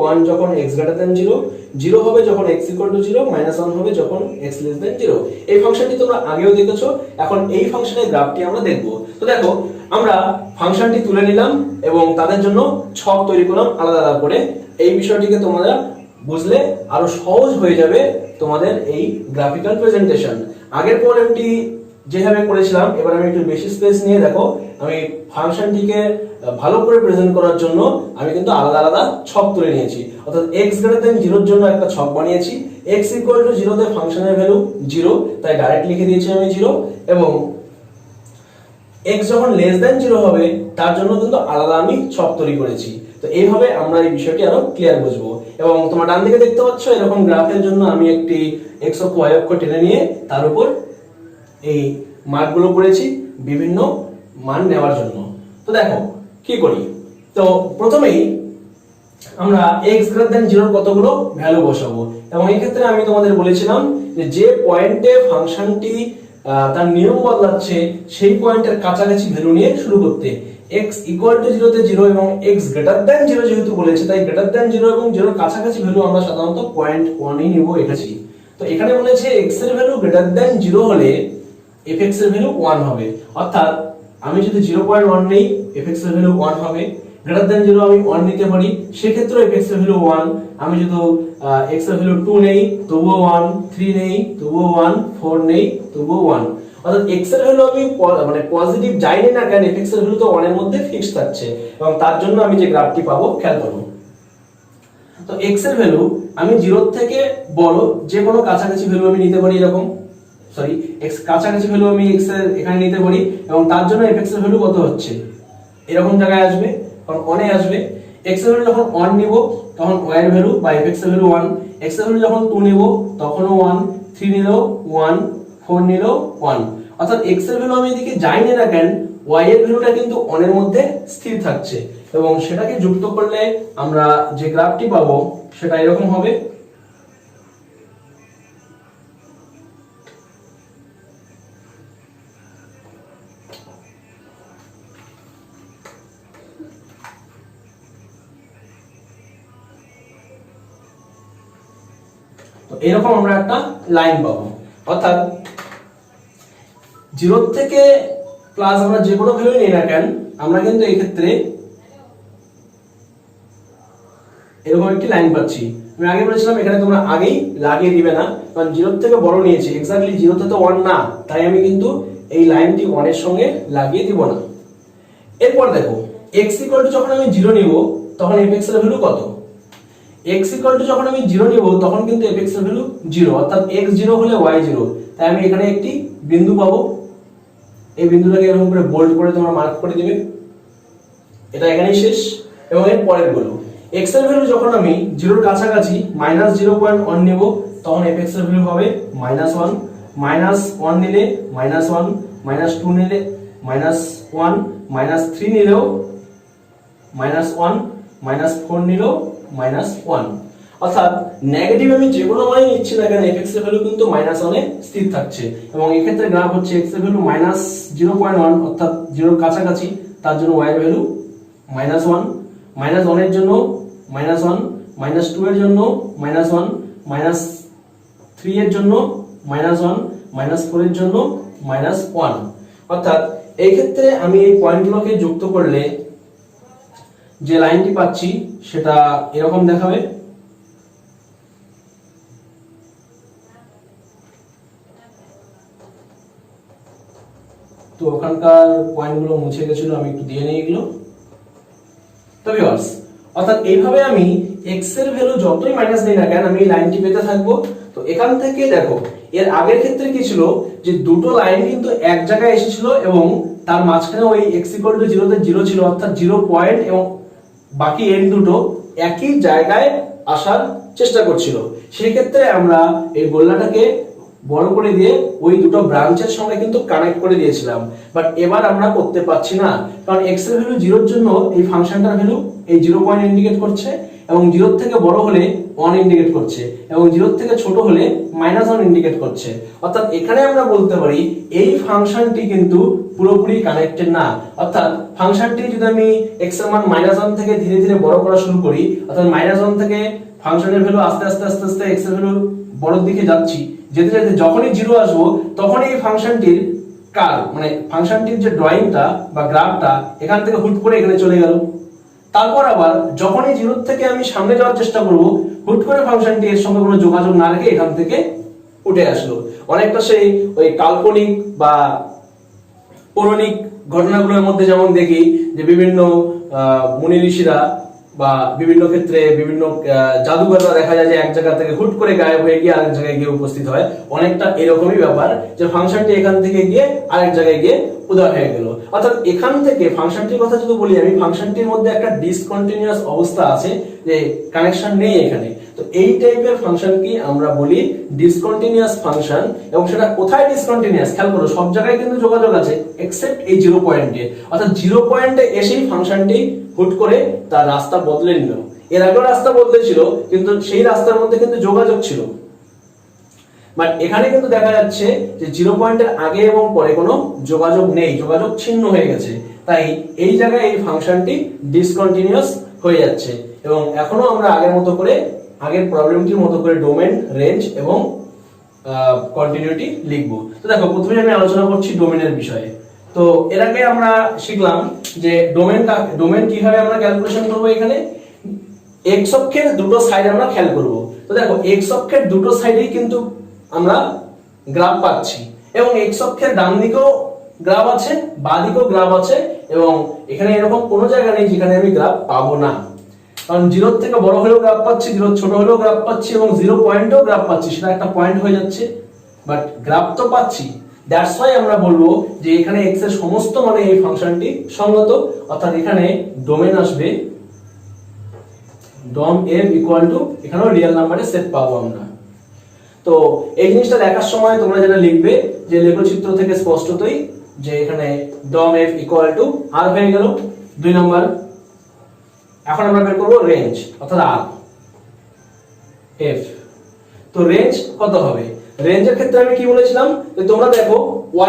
1 যখন x 0, 0 হবে যখন x 0, -1 হবে যখন x 0। এই ফাংশনটি তোমরা আগেও দেখেছো, এখন এই ফাংশনের গ্রাফটি আমরা দেখব। তো দেখো, আমরা ফাংশনটি তুলে নিলাম এবং তাদের জন্য ছক তৈরি করলাম আলাদা আলাদা করে। এই বিষয়টিকে তোমরা বুঝলে আরো সহজ হয়ে যাবে তোমাদের এই গ্রাফিক্যাল প্রেজেন্টেশন। আগের প্রবলেমটি যেভাবে করেছিলাম, এবার আমি একটু বেশি স্পেস নিয়ে দেখো, আমি ফাংশনটিকে ভালো করে প্রেজেন্ট করার জন্য আমি কিন্তু আলাদা আলাদা ছক তুলে নিয়েছি। অর্থাৎ x 0 এর জন্য একটা ছক বানিয়েছি। x 0 তে ফাংশনের ভ্যালু 0, তাই ডাইরেক্ট লিখে দিয়েছি আমি 0, এবং x যখন <0 হবে তার জন্য কিন্তু আলাদা আমি ছক তৈরি করেছি। তো এইভাবে আমরা এই বিষয়টি আরো ক্লিয়ার বুঝবো। এবং তোমরা ডান দিকে দেখতে পাচ্ছ, এরকম গ্রাফের জন্য আমি একটি x অক্ষ y অক্ষ টেনে নিয়ে তার উপর এই মার্কগুলো করেছি বিভিন্ন মান নেওয়ার জন্য। তো দেখো কি করি। তো প্রথমেই আমরা x 0 কতগুলো ভ্যালু বসাবো, এবং এই ক্ষেত্রে আমি তোমাদের বলেছিলাম যে পয়েন্টে ফাংশনটি তার নিয়ম বদলাচ্ছে সেই পয়েন্টের কাছাকাছি ভ্যালু নিয়ে শুরু করতে। x 0 তে 0 এবং x 0 যেহেতু বলেছে, তাই 0 এবং 0 কাছাকাছি ভ্যালু আমরা সাধারণত 0.1 নিব এখানে। তো এখানে বলেছে x এর ভ্যালু 0 হলে fx এর ভ্যালু 1 হবে। অর্থাৎ আমি যদি 0.1 নেই, fx এর ভ্যালু 1 হবে। >0 আমি 1 নিতে পারি, সে ক্ষেত্রে fx এর ভ্যালু 1। আমি যদি x এর ভ্যালু 2 নেই তবুও 1, 3 নেই তবুও 1, 4 নেই তবুও 1। অর্থাৎ x এর ভ্যালু আমি মানে পজিটিভ যাইনি না কেন, fx এর ভ্যালু তো 1 এর মধ্যে ফিক্স থাকছে, এবং তার জন্য আমি যে গ্রাফটি পাবো খেয়াল করো। তো x এর ভ্যালু আমি 0 থেকে বড় যে কোনো কাছাকাছি ভ্যালু আমি নিতে পারি, এরকম x কাছাকাছি ভ্যালু আমি x এর এখানে নিতে পারি, এবং তার জন্য fx এর ভ্যালু কত হচ্ছে এরকম জায়গায় আসবে, কারণ 1 এ আসবে। x এর ভ্যালু যখন 1 নিব তখন y এর ভ্যালু বা fx এর ভ্যালু 1, x এর ভ্যালু যখন 2 নিব তখনও 1, 3 নিলেও 1, 4 নিলেও 1। অর্থাৎ x এর ভ্যালু আমি এদিকে যাইনি না কেন, y এর ভ্যালুটা কিন্তু 1 এর মধ্যে স্থির থাকছে, এবং সেটাকে যুক্ত করলে আমরা যে গ্রাফটি পাবো সেটা এরকম হবে। তো এরকম আমরা একটা লাইন পাবো। অর্থাৎ 0 থেকে প্লাস আমরা যে কোনো ভ্যালু নিই না কেন, আমরা কিন্তু এই ক্ষেত্রে এরকম একটি লাইন পাচ্ছি। আমি আগে বলেছিলাম এখানে তোমরা আগেই লাগিয়ে দিবে না, কারণ 0 থেকে বড় নিয়েছি, এক্স্যাক্টলি 0 তে তো 1 না, তাই আমি কিন্তু এই লাইনটি 1 এর সঙ্গে লাগিয়ে দিব না। এরপর দেখো, x যখন আমি 0 নিব তখন fx এর ভ্যালু কত। x যখন আমি 0 নিব তখন কিন্তু fx এর ভ্যালু 0, অর্থাৎ x 0 হলে y 0, তাই আমি এখানে একটি বিন্দু পাবো। এই বিন্দুটাকে এরকম করে বোল্ড করে তোমরা মার্ক করে দিবে, এটা এখানেই শেষ। এবং এর পরের গুলো, x এর ভ্যালু যখন আমি 0 এর কাছাকাছি -0.1 নেব তখন fx এর ভ্যালু হবে -1, -1 নিলে -1, -2 নিলে -1, -3 নিলেও -1, -4 নিলেও -1। অর্থাৎ নেগেটিভ আমি যে কোনো মানে নিচ্ছি না কেন, fx এর ভ্যালু কিন্তু -1 এ স্থির থাকছে, এবং এই ক্ষেত্রে গ্রাফ হচ্ছে x এর ভ্যালু -0.1 অর্থাৎ 0 এর কাছাকাছি, তার জন্য y এর ভ্যালু -1, -1 এর জন্য -1, -2 এর জন্য -1, -3 এর জন্য -1, -4 এর জন্য -1। অর্থাৎ এই ক্ষেত্রে আমি এই পয়েন্টগুলোকে যুক্ত করলে যে লাইনটি পাচ্ছি সেটা এরকম দেখাবে। তো ওখানকার পয়েন্টগুলো মুছে গেছিল, আমি একটু দিয়ে নিই এগুলো। তো ভিউয়ার্স, অর্থাৎ এইভাবে আমি x এর ভ্যালু যতই মাইনাস নেই না কেন আমি এই লাইনটি পেতে থাকবো। তো এখান থেকে দেখো এর আগের ক্ষেত্রে কি ছিল যে দুটো লাইন কিন্তু এক জায়গায় এসেছিল এবং তার মাঝখানে ওই x = 0 তে 0 ছিল, অর্থাৎ 0 পয়েন্ট এবং বাকি এন্ড দুটো একই জায়গায় আসার চেষ্টা করছিল। সেই ক্ষেত্রে আমরা এই গোল্লাটাকে বড় করে দিয়ে ওই দুটো ব্রাঞ্চের সঙ্গে কিন্তু কানেক্ট করে দিয়েছিলাম। বাট এবার আমরা করতে পারছি না, কারণ x এর ভ্যালু 0 এর জন্য এই ফাংশনটার ভ্যালু এই 0 পয়েন্ট ইন্ডিকেট করছে এবং 0 থেকে বড় হলে 1 ইন্ডিকেট করছে এবং 0 থেকে ছোট হলে -1 ইন্ডিকেট করছে। অর্থাৎ এখানে আমরা বলতে পারি এই ফাংশনটি কিন্তু পুরোপুরি কানেক্টেড না। অর্থাৎ ফাংশনটি যদি আমি x এর মান -1 থেকে ধীরে ধীরে বড় করা শুরু করি, অর্থাৎ -1 থেকে ফাংশনের ভ্যালু আস্তে আস্তে আস্তে আস্তে x এর ভ্যালু বড়র দিকে যাচ্ছি, যেতে যেতে যখনই 0 আসবো তখনই এই ফাংশনটির কার্ভ মানে ফাংশনটির যে ড্রয়িংটা বা গ্রাফটা এখান থেকে হুট করে এখানে চলে গেল। তারপর আবার যখনই 0 থেকে আমি সামনে যাওয়ার চেষ্টা করব, হুট করে ফাংশনটি এর সঙ্গে কোনো যোগাযোগ না রেখে এখান থেকে উঠে আসলো। অনেকটা সেই ওই কাল্পনিক বা পৌরাণিক ঘটনাগুলোর মধ্যে যেমন দেখি যে বিভিন্ন মুনি ঋষিরা বা বিভিন্ন ক্ষেত্রে বিভিন্ন জাদুঘররা দেখা যায় যে এক জায়গা থেকে হুট করে গায়েব হয়ে গিয়ে আরেক জায়গায় গিয়ে উপস্থিত হয়। অনেকটা এরকমই ব্যাপার যে ফাংশনটি এখান থেকে গিয়ে আরেক জায়গায় গিয়ে উদয় হয়ে গেল। অর্থাৎ এখান থেকে ফাংশনটির কথা যদি বলি আমি, ফাংশনটির মধ্যে একটা ডিসকন্টিনিউয়াস অবস্থা আছে, যে কানেকশন নেই এখানে। তো এই টাইপের ফাংশন কি আমরা বলি ডিসকন্টিনিউয়াস ফাংশন। এবং সেটা কোথায় ডিসকন্টিনিউয়াস খেয়াল করো, সব জায়গায় কিন্তু যোগাযোগ আছে এক্সেপ্ট এই 0 পয়েন্টে। অর্থাৎ 0 পয়েন্টে এসেই ফাংশনটি হুট করে তার রাস্তা বদলে নিল। এর আগেও রাস্তা বদলেছিল কিন্তু সেই রাস্তার মধ্যে কিন্তু যোগাযোগ ছিল। বাট এখানে কিন্তু দেখা যাচ্ছে যে 0 পয়েন্টের আগে এবং পরে কোনো যোগাযোগ নেই, যোগাযোগ ছিন্ন হয়ে গেছে। তাই এই জায়গায় এই ফাংশনটি ডিসকন্টিনিউয়াস হয়ে যাচ্ছে। এবং এখনো আমরা আগের প্রবলেমটির মতো করে ডোমেন, রেঞ্জ এবং কন্টিনিউটি লিখব। তো দেখো প্রথমে আমি আলোচনা করছি ডোমেনের বিষয়ে। তো এর আগে আমরা শিখলাম যে ডোমেন কিভাবে আমরা ক্যালকুলেশন করব। এখানে x অক্ষের দুটো সাইড আমরা খেয়াল করব। তো দেখো x অক্ষের দুটো সাইডেই কিন্তু আমরা গ্রাফ পাচ্ছি এবং x অক্ষের ডান দিকেও গ্রাফ আছে, বাঁ দিকেও গ্রাফ আছে এবং এখানে এরকম কোনো জায়গা নেই যেখানে আমি গ্রাফ পাবো না। কারণ 0 থেকে বড় হলেও গ্রাফ পাচ্ছি, 0 ছোট হলেও গ্রাফ পাচ্ছি এবং 0 পয়েন্টেও গ্রাফ পাচ্ছি, সেটা একটা পয়েন্ট হয়ে যাচ্ছে, বাট গ্রাফ তো পাচ্ছি। দ্যাটস ওয়াই আমরা বলবো যে এখানে x এর সমস্ত মানে এই ফাংশনটি সঙ্গত। অর্থাৎ এখানে ডোমেন আসবে ডম f = এখানেও রিয়েল নাম্বারের সেট পাবো আমরা। তো এই জিনিসটা দেখার সময় তোমরা যেটা লিখবে যে লেখচিত্র থেকে স্পষ্টতই যে এখানে ডম f = r হয়ে গেল 2 নাম্বার। এখন আমরা বের করব রেঞ্জ অর্থাৎ r f। তো রেঞ্জ কত হবে? রেঞ্জের ক্ষেত্রে আমি কি বলেছিলাম যে তোমরা দেখো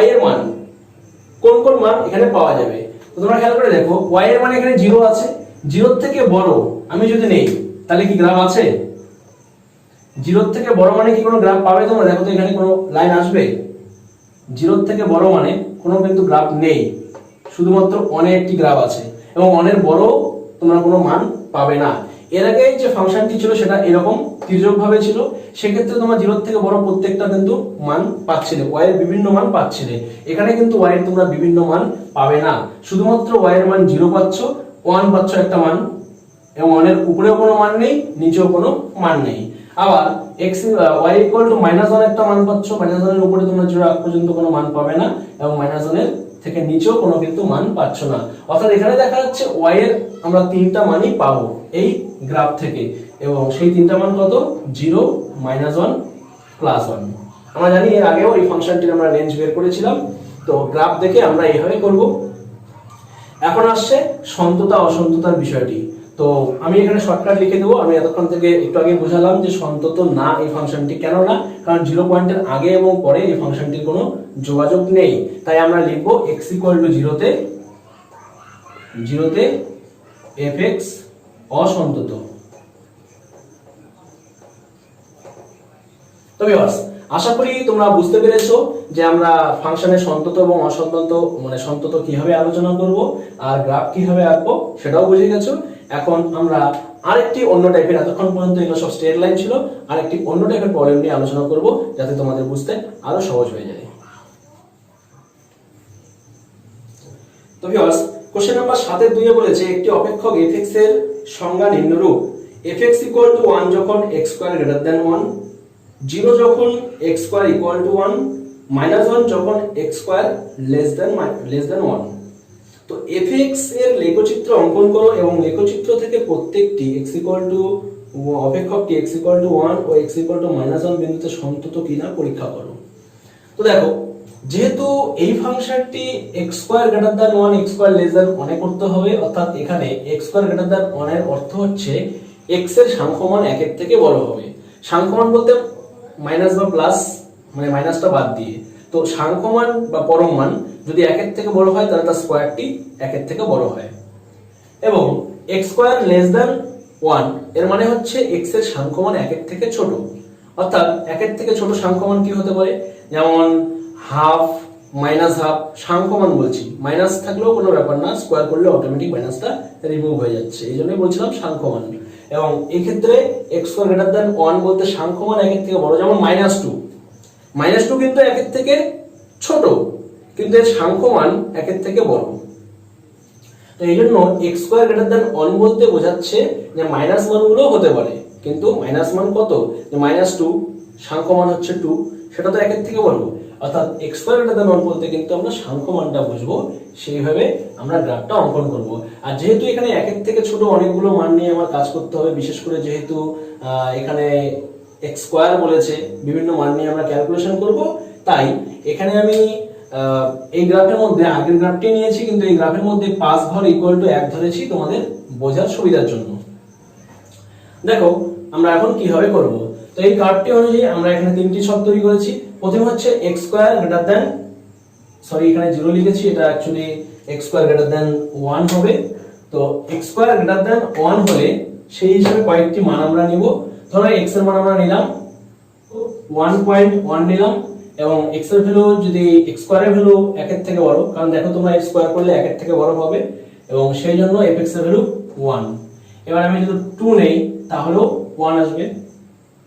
y এর মান কোন কোন মান এখানে পাওয়া যাবে। তো তোমরা খেয়াল করে দেখো y এর মান এখানে 0 আছে, 0 থেকে বড় আমি যদি নেই তাহলে কি গ্রাফ আছে? 0 থেকে বড় মানে কি কোনো গ্রাফ পাবে তোমরা? দেখো তো এখানে কোনো লাইন আসবে? 0 থেকে বড় মানে কোনো কিন্তু গ্রাফ নেই, শুধুমাত্র 1 এ একটি গ্রাফ আছে এবং 1 এর বড় তোমরা কোনো মান পাবে না। এর আগে যে ফাংশনটি ছিল সেটা এরকম তির্যক ভাবে ছিল, সেক্ষেত্রে তোমরা 0 থেকে বড় প্রত্যেকটা কিন্তু মান পাচ্ছিলে, y এর বিভিন্ন মান পাচ্ছিলে। এখানে কিন্তু y এর তোমরা বিভিন্ন মান পাবে না, শুধুমাত্র y এর মান 0 পাচ্ছ, 1 পাচ্ছ একটা মান এবং 1 এর উপরেও কোনো মান নেই, নিচেও কোনো মান নেই। আবার y = -1 একটা মান পাচ্ছ, -1 এর উপরে তোমরা 0 আগ পর্যন্ত কোনো মান পাবে না এবং -1 এর থেকে নিচেও কোনো কিন্তু মান পাচ্ছ না। অর্থাৎ এখানে দেখা যাচ্ছে y এর আমরা 3টা মানই পাবো এই গ্রাফ থেকে এবং সেই 3টা মান কত? 0, -1, +1। আমরা জানি এর আগেও এই ফাংশনটির আমরা রেঞ্জ বের করেছিলাম। তো গ্রাফ দেখে আমরা এইভাবে করব। এখন আসছে সন্ততা অসন্ততার বিষয়টি। তো আমি এখানে শর্টকাট লিখে দেবো। আমি এতক্ষণ থেকে একটু আগে বোঝালাম যে সন্তত না এই ফাংশনটি, কেন না? কারণ 0 পয়েন্টের আগে এবং পরে এই ফাংশনটির কোনো যোগাযোগ নেই। তাই আমরা লিখব x = 0 তে fx অসন্তত। তো ভিউয়ার্স, আশা করি তোমরা বুঝতে পেরেছো যে আমরা ফাংশনের সন্তত এবং অসন্তত মানে সন্তত কিভাবে আলোচনা করব আর গ্রাফ কিভাবে আঁকবো সেটাও বুঝে গেছো। এখন আমরা আরেকটি অন্য টাইপের, এতক্ষণ পর্যন্ত এগুলো সব স্ট্রেট লাইন ছিল, আরেকটি অন্য টাইপের প্রবলেম নিয়ে আলোচনা করব যাতে তোমাদের বুঝতে আরো সহজ হয়ে যায়। তো ভিউয়ার্স, কোশ্চেন নাম্বার 7-2 বলেছে একটি অপেক্ষক fx এর সংজ্ঞা নিম্নরূপ: fx = 1 যখন x² > 1, 0 যখন x² = 1, -1 যখন x² <= 1। তো fx এর লেখচিত্র অঙ্কন করো এবং লেখচিত্র থেকে প্রত্যেকটি অপেক্ষকটি x = 1 ও x = -1 বিন্দুতে সন্তত কিনা পরীক্ষা করো। তো দেখো, যেহেতু এই ফাংশনটি x² > 1 x² <= 1 এ করতে হবে, অর্থাৎ এখানে x² > 1 এর অর্থ হচ্ছে x এর সাংখ্যমান 1 এর থেকে বড় হবে। সাংখ্যমান বলতে মাইনাস বা প্লাস, মানে মাইনাসটা বাদ দিয়ে। তো সাংখ্যমান বা পরম মান যদি 1 এর থেকে বড় হয় তাহলে তার স্কয়ারটি 1 এর থেকে বড় হয়। এবং x² <= 1 এর মানে হচ্ছে x এর সাংখ্যমান 1 এর থেকে ছোট। অর্থাৎ 1 এর থেকে ছোট সাংখ্যমান কি হতে পারে? যেমন হাফ, -হাফ, সাংখ্যমান বলছি, মাইনাস থাকলেও কোনো ব্যাপার না, স্কয়ার করলে অটোমেটিক মাইনাসটা রিমুভ হয়ে যাচ্ছে, এই জন্যই বলছিলাম সাংখ্যমান। এবং এই ক্ষেত্রে x² > 1 বলতে সাংখ্যমান 1 এর থেকে বড়, যেমন -2 কিন্তু 1 এর থেকে ছোট, কিন্তু এর সাংখ্যমান 1 এর থেকে বড়। তো এই জন্য x² > 1 বলতে বোঝাচ্ছে যে মাইনাস মানগুলো হতে পারে, কিন্তু মাইনাস মান কত? যে -2, সাংখ্যমান হচ্ছে 2, সেটা তো 1 এর থেকে বড়। অর্থাৎ x² > 1 বলতে কিন্তু আমরা সাংখ্যমানটা বুঝবো, সেইভাবে আমরা গ্রাফটা অঙ্কন করব। আর যেহেতু এখানে 1 এর থেকে ছোট অনেকগুলো মান নিয়ে আমার কাজ করতে হবে, বিশেষ করে যেহেতু এখানে x² বলেছে, বিভিন্ন মান নিয়ে আমরা ক্যালকুলেশন করব, তাই এখানে আমি এই গ্রাফের মধ্যে আগের গ্রাফটি নিয়েছি, কিন্তু এই গ্রাফের মধ্যে 5 ঘর = 1 ধরেছি তোমাদের বোঝার সুবিধার জন্য। দেখো আমরা এখন কিভাবে করব। তো এই গ্রাফটি অনুযায়ী আমরা এখানে তিনটি ছক তৈরি করেছি। প্রথমে হচ্ছে x² > এখানে 0 লিখেছি, এটা অ্যাকচুয়ালি x² > 1 হবে। তো x² > 1 হলে সেই হিসাবে কয়েকটি মান আমরা নিব। ধরো x এর মান আমরা নিলাম 1.1 নিলাম, এবং x এর ভ্যালু যদি x² এর ভ্যালু 1 এর থেকে বড়, কারণ দেখো তোমরা x² করলে 1 এর থেকে বড় হবে, এবং সেই জন্য fx এর ভ্যালু 1। এবার আমি যদি 2 নেই তাহলেও 1 আসবে,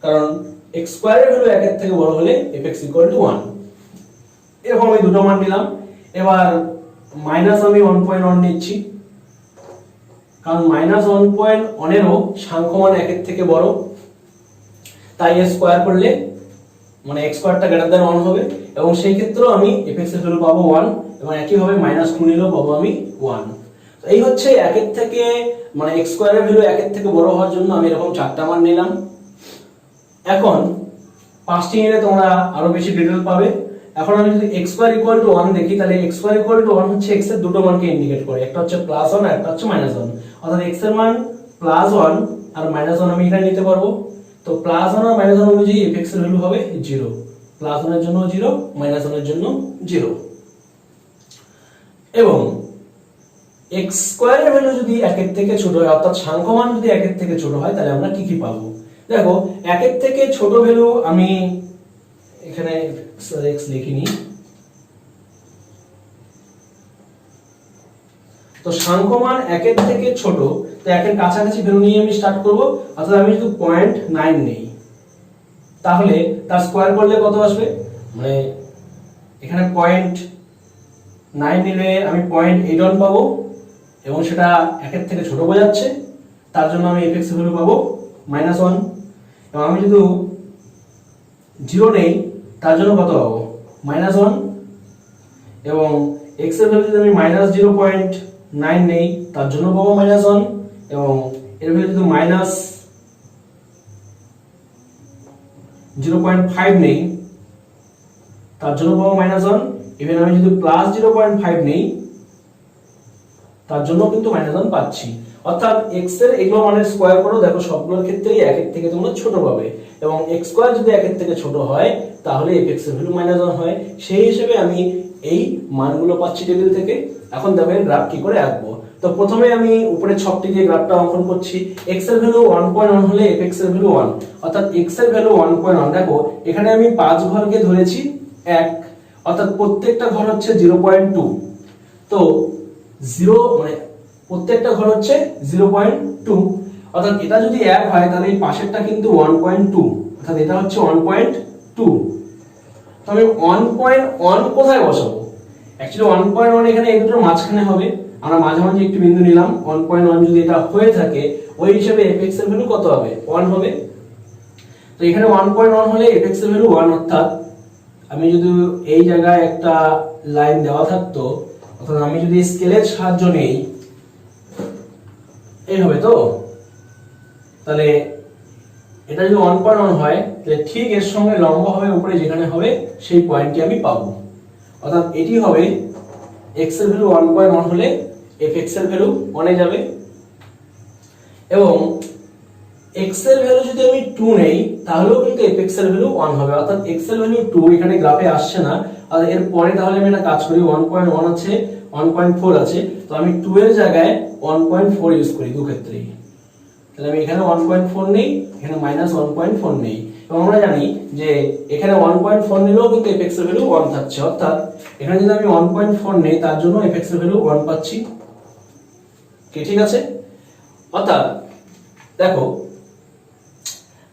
কারণ x² এর ভ্যালু 1 এর থেকে বড় হলে fx = 1। এরকম আমি দুটো মান নিলাম। এবার মাইনাস আমি 1.1 নিচ্ছি, কারণ -1.1 এরও সাংখ্যমান 1 এর থেকে বড়, তাই এর স্কয়ার করলে মানে x² টা > 1 হবে, এবং সেই ক্ষেত্রেও আমি fx এর ভ্যালু পাবো 1, এবং একই ভাবে -2 নিলেও পাবো আমি 1। তো এই হচ্ছে 1 এর থেকে, মানে x² এর ভ্যালু 1 এর থেকে বড় হওয়ার জন্য আমি এরকম চারটা মান নিলাম। এখন পাঁচটি নিলে তোমরা আরো বেশি ডিটেইল পাবে। এখন আমি যদি x² = 1 দেখি, তাহলে x² = 1 হচ্ছে x এর দুটো মানকে ইন্ডিকেট করে, একটা হচ্ছে +1 আর একটা হচ্ছে -1। অর্থাৎ x এর মান +1 আর -1 আমি এখানে নিতে পারবো। তো +1 আর -1 অনুযায়ী fx এর ভ্যালু হবে 0, +1 এর জন্য 0, -1 এর জন্য 0। এবং x² এর ভ্যালু যদি 1 এর থেকে ছোট হয়, অর্থাৎ সাংখ্যমান যদি 1 এর থেকে ছোট হয়, তাহলে আমরা কি কি পাবো? দেখো 1 এর থেকে ছোট ভ্যালু আমি এখানে x লিখিনি, তো সাংখ্যমান 1 এর থেকে ছোট, তো 1 এর কাছাকাছি ভ্যালু নিয়ে আমি স্টার্ট করব। অর্থাৎ আমি যদি 0.9 নেই, তাহলে তার স্কয়ার করলে কত আসবে? মানে এখানে 0.9 নিলে আমি 0.81 পাবো, এবং সেটা 1 এর থেকে ছোট বোঝাচ্ছে, তার জন্য আমি fx এর ভ্যালু পাবো -1। এবং আমি যদি 0 নেই, তার জন্য কত পাবো? -1। এবং x এর ভ্যালু যদি আমি -0.9 নেই, তার জন্য পাবো -1। এবং এর ভ্যালু যদি -0.5 নেই, তার জন্য পাবো -1। ইভেন আমি যদি +0.5 নেই, তার জন্য কিন্তু -1 পাচ্ছি। অর্থাৎ x এর এগুলো মানের স্কয়ার করো, দেখো সবগুলোর ক্ষেত্রেই 1 এর থেকে তোমরা ছোট পাবে, এবং x² যদি 1 এর থেকে ছোট হয়, তাহলে fx এর ভ্যালু -1 হয়। সেই হিসেবে আমি এই মানগুলো পাচ্ছি টেবিল থেকে। এখন দেখো এর গ্রাফ কি করে আঁকবো। তো প্রথমে আমি উপরের ছকটি দিয়ে গ্রাফটা অঙ্কন করছি। x এর ভ্যালু 1.1 হলে fx এর ভ্যালু 1, অর্থাৎ x এর ভ্যালু 1.1। দেখো এখানে আমি 5 ঘরকে ধরেছি 1, অর্থাৎ প্রত্যেকটা ঘর হচ্ছে 0.2। তো 0 মানে প্রত্যেকটা ঘর হচ্ছে 0.2, অর্থাৎ এটা যদি 1 হয় তাহলে এই পাশেরটা কিন্তু 1.2, অর্থাৎ এটা হচ্ছে 1.2। তো আমি 1.1 কোথায় বসাবো? অ্যাকচুয়ালি 1.1 এখানে এই দুটোর মাঝখানে হবে, আমরা মাঝামাঝি একটি বিন্দু নিলাম 1.1 যদি এটা হয়ে থাকে ওই হিসেবে fx এর ভ্যালু কত হবে 1 হবে। তো এখানে 1.1 হলে fx এর ভ্যালু 1, অর্থাৎ আমি যদি এই জায়গায় একটা লাইন দেওয়া থাকতো, অর্থাৎ আমি যদি স্কেলের সাহায্য নেই এই হবে, তো তাহলে এটা যদি 1.1 হয় তাহলে ঠিক এর সঙ্গে লম্ব হবে উপরে যেখানে হবে সেই পয়েন্টটি আমি পাবো, অর্থাৎ এটি হবে x এর ভ্যালু 1.1 হলে fx এর ভ্যালু 1 এ যাবে। এবং x এর ভ্যালু যদি আমি 2 নেই তাহলেও কিন্তু fx এর ভ্যালু 1 হবে, অর্থাৎ x এর ভ্যালু 2 এখানে গ্রাফে আসছে না। আর এর পরে তাহলে আমি একটা কাজ করি, 1.1 আছে 1.4 আছে, তো আমি 2 এর জায়গায় 1.4 ইউজ করি দু ক্ষেত্রেই। তাহলে আমি এখানে 1.4 নেই, এখানে -1.4 নেই, এবং আমরা জানি যে এখানে 1.4 নিলেও কিন্তু fx এর ভ্যালু 1 থাকছে, অর্থাৎ এখানে যদি আমি 1.4 নেই তার জন্য fx এর ভ্যালু 1 পাচ্ছি। কি ঠিক আছে? অর্থাৎ দেখো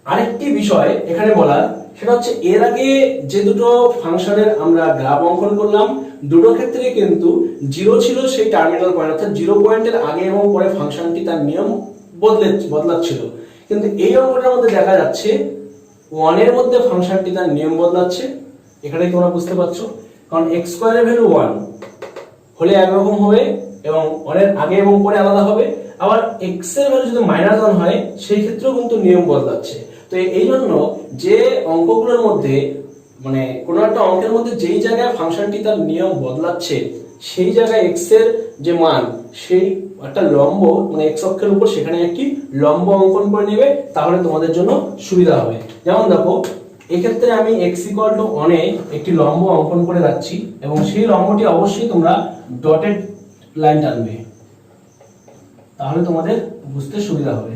আরেকটি বিষয় এখানে বলার, সেটা হচ্ছে এর আগে যে দুটো ফাংশনের আমরা গ্রাফ অঙ্কন করলাম দুটো ক্ষেত্রে কিন্তু 0 ছিল সেই টার্মিনাল পয়েন্ট, অর্থাৎ 0 পয়েন্টের আগে এবং পরে ফাংশনটি তার নিয়ম বদলাচ্ছিল। কিন্তু এই অঙ্কটার মধ্যে দেখা যাচ্ছে 1 এর মধ্যে ফাংশনটি তার নিয়ম বদলাচ্ছে। এখানে তোমরা বুঝতে পারছো, কারণ x স্কয়ারের ভ্যালু 1 হলে একরকম হবে এবং 1 এর আগে এবং পরে আলাদা হবে, আবার x এর ভ্যালু যদি -1 হয় সেই ক্ষেত্রেও কিন্তু নিয়ম বদলাচ্ছে। তো এই জন্য যে অঙ্কগুলোর মধ্যে মানে কোনো একটা অঙ্কের মধ্যে যেই জায়গায় ফাংশনটি তার নিয়ম বদলাচ্ছে সেই জায়গায় x এর যে মান সেই একটা লম্ব মানে x অক্ষের উপর সেখানে একটি লম্ব অঙ্কন করে নেবে, তাহলে তোমাদের জন্য সুবিধা হবে। যেমন দেখো এই ক্ষেত্রে আমি x = 1 এ একটি লম্ব অঙ্কন করে রাখছি এবং সেই লম্বটি অবশ্যই তোমরা ডটেড লাইন টানবে, তাহলে তোমাদের বুঝতে সুবিধা হবে।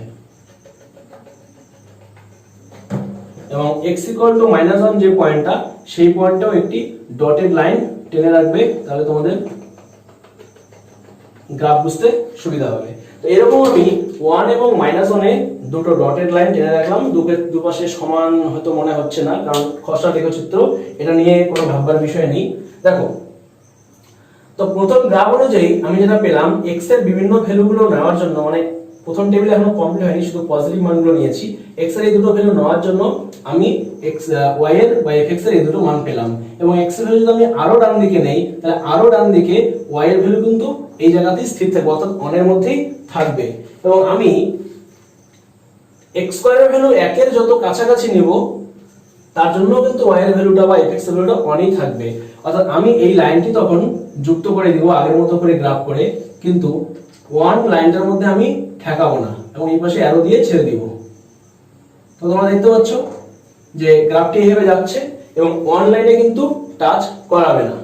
এবং x = -1 যে পয়েন্টটা সেই পয়েন্টটাও একটি ডটেড লাইন টেনে রাখবে, তাহলে তোমাদের গ্রাফ বুঝতে সুবিধা হবে। তো এরকম আমি 1 এবং -1 এ দুটো ডটেড লাইন টেনে রাখলাম, দুপাশে সমান হয়তো মনে হচ্ছে না কারণ খসড়া লেখচিত্র, এটা নিয়ে কোনো ভাববার বিষয় নেই। দেখো তো প্রথম গ্রাফ অনুযায়ী আমি যেটা পেলাম x এর বিভিন্ন ভ্যালুগুলো নেওয়ার জন্য, মানে প্রথম টেবিলে এখনো কমপ্লিট হয়নি, শুধু পজিটিভ মানগুলো নিয়েছি, x এর এই দুটো ভ্যালু নেওয়ার জন্য আমি y এর বা fx এর এই দুটো মান পেলাম। এবং x এর ভ্যালু যদি আমি আরো ডান দিকে নেই তাহলে আরো ডান দিকে y এর ভ্যালু কিন্তু এই জায়গাতেই স্থির থাকবে, অর্থাৎ 1 এর মধ্যেই থাকবে। এবং আমি x স্কয়ারের ভ্যালু 1 এর যত কাছাকাছি নেব তার জন্য কিন্তু y এর ভ্যালুটা বা fx এর ভ্যালুটা 1 ই থাকবে, অর্থাৎ আমি এই লাইনটি তখন যুক্ত করে দিব আগের মতো করে গ্রাফ করে, কিন্তু 1 লাইনটার মধ্যে আমি ঠেকাবো না এবং এই পাশে অ্যারো দিয়ে ছেড়ে দিব। তো তোমরা দেখতে পাচ্ছ যে গ্রাফটি এইভাবে যাচ্ছে এবং 1 লাইনে কিন্তু টাচ করাবে না।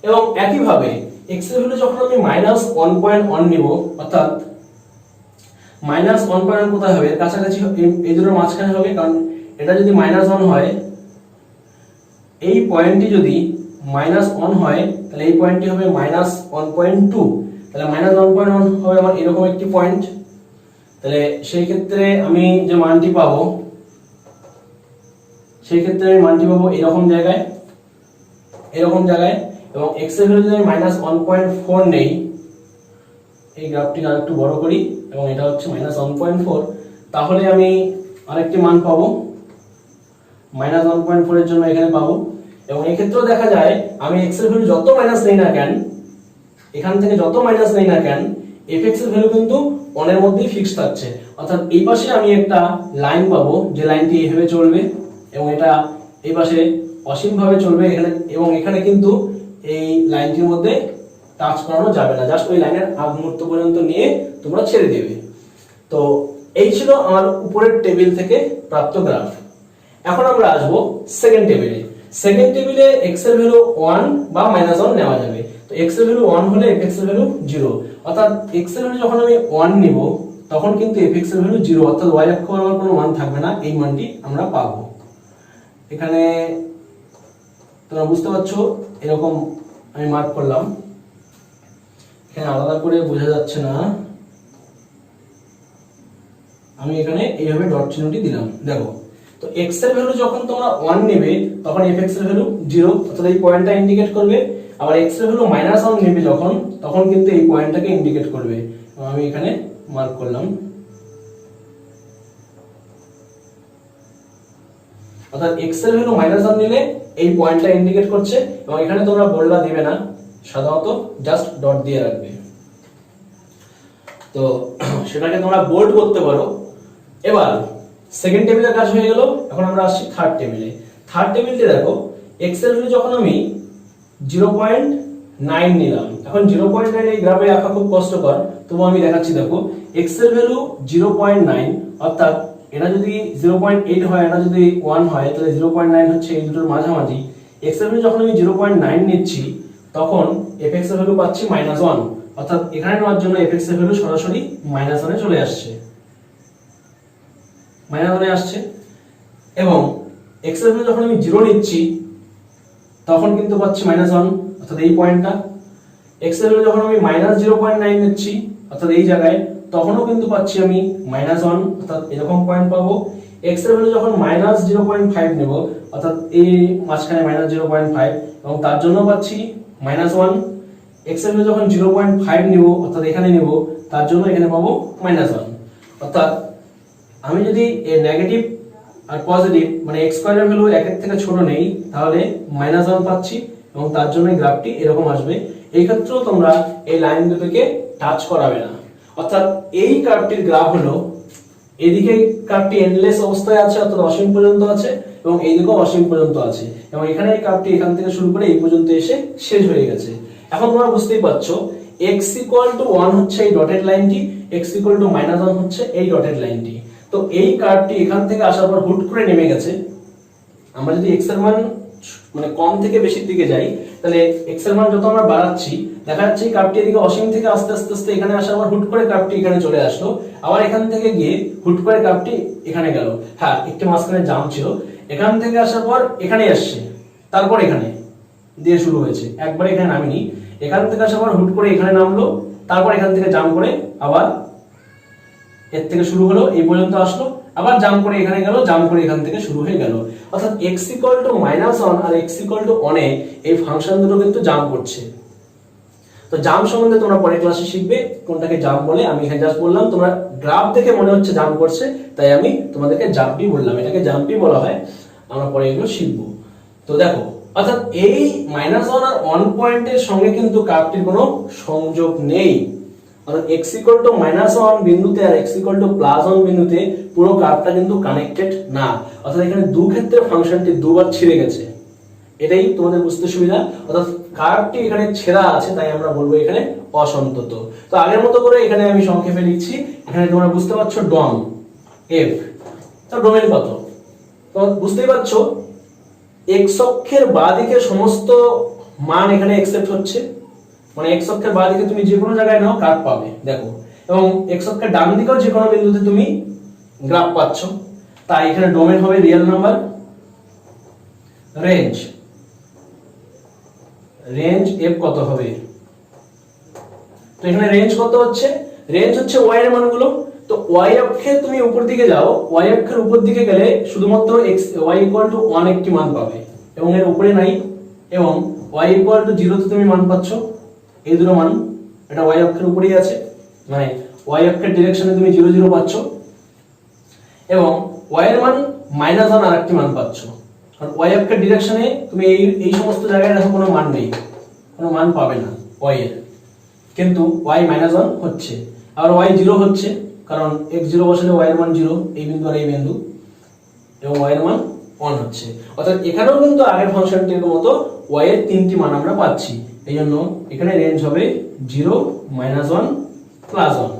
এবং একইভাবে x এর ভ্যালু যখন আমি -1.1 নিব, অর্থাৎ -1.1 কোথায় হবে কাছাকাছি, এই দুটোর মাঝখানে হবে, কারণ এটা যদি -1 হয় এই পয়েন্টটি যদি -1 হয় তাহলে এই পয়েন্টটি হবে -1.2, তাহলে -1.1 হবে আমার এরকম একটি পয়েন্ট। তাহলে সেই ক্ষেত্রে আমি যে মানটি পাবো এরকম জায়গায় এবং x এর ভ্যালু যদি আমি -1.4 নেই, এই গ্রাফটি আরেকটু বড় করি এবং এটা হচ্ছে -1.4, তাহলে আমি আরেকটি মান পাবো -1.4 এর জন্য এখানে পাবো। এবং এই ক্ষেত্রেও দেখা যায় আমি x এর ভ্যালু যত মাইনাস নেই না কেন, এখান থেকে যত মাইনাস নেই না কেন fx এর ভ্যালু কিন্তু 1 এর মধ্যেই ফিক্স থাকছে, অর্থাৎ এই পাশে আমি একটা লাইন পাবো যে লাইনটি এইভাবে চলবে এবং এটা এই পাশে অসীম ভাবে চলবে এখানে, এবং এখানে কিন্তু এই লাইনটির মধ্যে টাচ করানো যাবে না, জাস্ট ওই লাইনের আগ মুহূর্ত পর্যন্ত নিয়ে তোমরা ছেড়ে দেবে। তো এই ছিল আমার উপরের টেবিল থেকে প্রাপ্ত গ্রাফ। এখন আমরা আসবো সেকেন্ড টেবিলে। সেকেন্ড টেবিলে x এর ভ্যালু 1 বা -1 নেওয়া যাবে। তো x এর ভ্যালু 1 হলে fx এর ভ্যালু 0, অর্থাৎ x এর ভ্যালু যখন আমি 1 নিব তখন কিন্তু fx এর ভ্যালু 0, অর্থাৎ y অক্ষ আমার কোনো মান থাকবে না, এই মানটি আমরা পাবো। এখানে তোমরা বুঝতে পারছো এরকম আমি মার্ক করলাম, এখানে আলাদা করে বোঝা যাচ্ছে না, আমি এখানে এইভাবে ডট চিহ্নটি দিলাম। দেখো তো x এর ভ্যালু যখন তোমরা 1 নেবে তখন fx এর ভ্যালু 0, অর্থাৎ এই পয়েন্টটা ইন্ডিকেট করবে। আবার x এর ভ্যালু -1 নেবে যখন, তখন কিন্তু এই পয়েন্টটাকে ইন্ডিকেট করবে। আমি এখানে মার্ক করলাম, অর্থাৎ x এর ভ্যালু -1 নিলে এই পয়েন্টটা ইন্ডিকেট করছে। এবং এখানে তোমরা বোল্ডা দিবে না, সাধারণত জাস্ট ডট দিয়ে রাখবে। তো সেটাকে তোমরা বোল্ড করতে পারো। এবার সেকেন্ড টেবিলের কাজ হয়ে গেল, এখন আমরা আসছি থার্ড টেবিলে। থার্ড টেবিলটি দেখো, x এর ভ্যালু যখন আমি 0.9 নিলাম, এখন 0.9 এই গ্রাফে আঁকা খুব কষ্টকর, তবু আমি দেখাচ্ছি। দেখো x এর ভ্যালু 0.9, অর্থাৎ এটা যদি 0.8 হয়, এটা যদি 1 হয়, তাহলে 0.9 হচ্ছে এই দুটোর মাঝামাঝি। x এর ভ্যালু যখন আমি 0.9 নিচ্ছি, তখন fx এর ভ্যালু পাচ্ছি -1, অর্থাৎ এখানে নেওয়ার জন্য fx এর ভ্যালু সরাসরি -1 এ চলে আসছে, -1 এ আসছে। এবং x এর ভ্যালু যখন আমি 0 নিচ্ছি, তখন কিন্তু পাচ্ছি -1, অর্থাৎ এই পয়েন্টটা। x এর ভ্যালু যখন আমি -0.9 নিচ্ছি, অর্থাৎ এই জায়গায়, তখনও কিন্তু পাচ্ছি আমি -1, অর্থাৎ এরকম পয়েন্ট পাবো। x এর ভ্যালু যখন -0.5 নেব, অর্থাৎ এই মাঝখানে -0.5, এবং তার জন্য পাচ্ছি -1। x এর ভ্যালু যখন 0.5 নিব, অর্থাৎ এখানে নিব, তার জন্য এখানে পাবো -1। অর্থাৎ আমি যদি এর নেগেটিভ আর পজিটিভ মানে x স্কয়ারের ভ্যালু 1 এর থেকে ছোট নেই, তাহলে -1 পাচ্ছি, এবং তার জন্য এই গ্রাফটি এরকম আসবে। এই ক্ষেত্রেও তোমরা এই লাইন দুটোকে টাচ করাবে না। অর্থাৎ এই কার্ভটির গ্রাফ হলো, এদিকে কার্ভটি এন্ডলেস অবস্থায় আছে, অর্থাৎ অসীম পর্যন্ত আছে, এবং এইদিকেও অসীম পর্যন্ত আছে, এবং এখানে এই কার্ভটি এখান থেকে শুরু করে এই পর্যন্ত এসে শেষ হয়ে গেছে। এখন তোমরা বুঝতেই পারছো x = 1 হচ্ছে এই ডটেড লাইনটি, x = -1 হচ্ছে এই ডটেড লাইনটি। তো এই কার্ভটি এখান থেকে আসার পর হুট করে নেমে গেছে। আমরা যদি x এর মান মানে কম থেকে বেশির দিকে যাই, তাহলে x এর মান যত আমরা বাড়াচ্ছি, দেখা যাচ্ছে এই কার্ভটি এদিকে অসীম থেকে আস্তে আস্তে আস্তে এখানে আসার পর হুট করে কার্ভটি এখানে চলে আসলো, আবার এখান থেকে গিয়ে হুট করে কার্ভটি এখানে গেল। হ্যাঁ, একটু মাঝখানে জাম্প ছিল, এখান থেকে আসার পর এখানে আসছে, তারপর এখানে দিয়ে শুরু হয়েছে, একবার এখানে নামিনি। এখান থেকে আসার পর হুট করে এখানে নামলো, তারপর এখান থেকে জাম্প করে আবার এর থেকে শুরু হলো, এই পর্যন্ত আসলো, আবার জাম্প করে এখানে গেল, জাম্প করে এখান থেকে শুরু হয়ে গেল। অর্থাৎ x = -1 আর x = 1 এ এই ফাংশন দুটো কিন্তু জাম্প করছে। তো জাম্প সম্বন্ধে তোমরা পরের ক্লাসে শিখবে কোনটাকে জাম্প বলে। আমি এখানে জাস্ট বললাম, তোমরা গ্রাফ দেখে মনে হচ্ছে জাম্প করছে, তাই আমি তোমাদেরকে জাম্পই বললাম, এটাকে জাম্পই বলা হয়। আমরা পরে এগুলো শিখবো। তো দেখো, অর্থাৎ এই -1 আর 1 পয়েন্টের সঙ্গে কিন্তু কার্ভটির কোনো সংযোগ নেই। অর্থাৎ x = -1 বিন্দুতে আর x = +1 বিন্দুতে পুরো কার্ভটা কিন্তু কানেক্টেড না। অর্থাৎ এখানে দু ক্ষেত্রে ফাংশনটি দুবার ছিঁড়ে গেছে, এটাই তোমাদের বুঝতে সুবিধা। অর্থাৎ কার্ভটি এখানে ছেঁড়া আছে, তাই আমরা বলবো এখানে অসন্তত। তো আগের মতো করে এখানে আমি সংক্ষেপে লিখছি। এখানে তোমরা বুঝতে পারছো ডম f, তো ডোমেন কত, তো বুঝতেই পারছো x অক্ষের বাঁদিকে সমস্ত মান এখানে অ্যাকসেপ্ট হচ্ছে, মানে x অক্ষের বাঁদিকে তুমি যে কোনো জায়গায় নাও কার্ভ পাবে, দেখো। এবং x অক্ষের ডান দিকেও যে কোনো বিন্দুতে তুমি গ্রাফ পাচ্ছ। তাই এখানে ডোমেন হবে রিয়েল নাম্বার, রেঞ্জ f কত হবে, তো এখানে রেঞ্জ কত হচ্ছে, রেঞ্জ হচ্ছে y এর মানগুলো। তো y অক্ষে তুমি উপর দিকে যাও, y অক্ষের উপর দিকে গেলে শুধুমাত্র y = 1 একটি মান পাবে, এবং এর উপরে নাই। এবং y = 0 তে তুমি মান পাচ্ছ, এই দুটো মান, এটা y অক্ষের উপরেই আছে, মানে y অক্ষের ডিরেকশনে তুমি 0 0 পাচ্ছ। এবং y এর মান -1 আরেকটি মান পাচ্ছ, কারণ y অক্ষের ডিরেকশনে তুমি এই সমস্ত জায়গায় দেখো কোনো মান নেই, কোনো মান পাবে না y এর, কিন্তু y -1 হচ্ছে, আর y 0 হচ্ছে, কারণ x 0 বসালে y এর মান 0, এই বিন্দু আর এই বিন্দু, এবং y এর মান 1 হচ্ছে। অর্থাৎ এখানেও কিন্তু আগের ফাংশনটির মতো y এর তিনটি মান আমরা পাচ্ছি। এইজন্য এখানে রেঞ্জ হবে 0, -1, +1।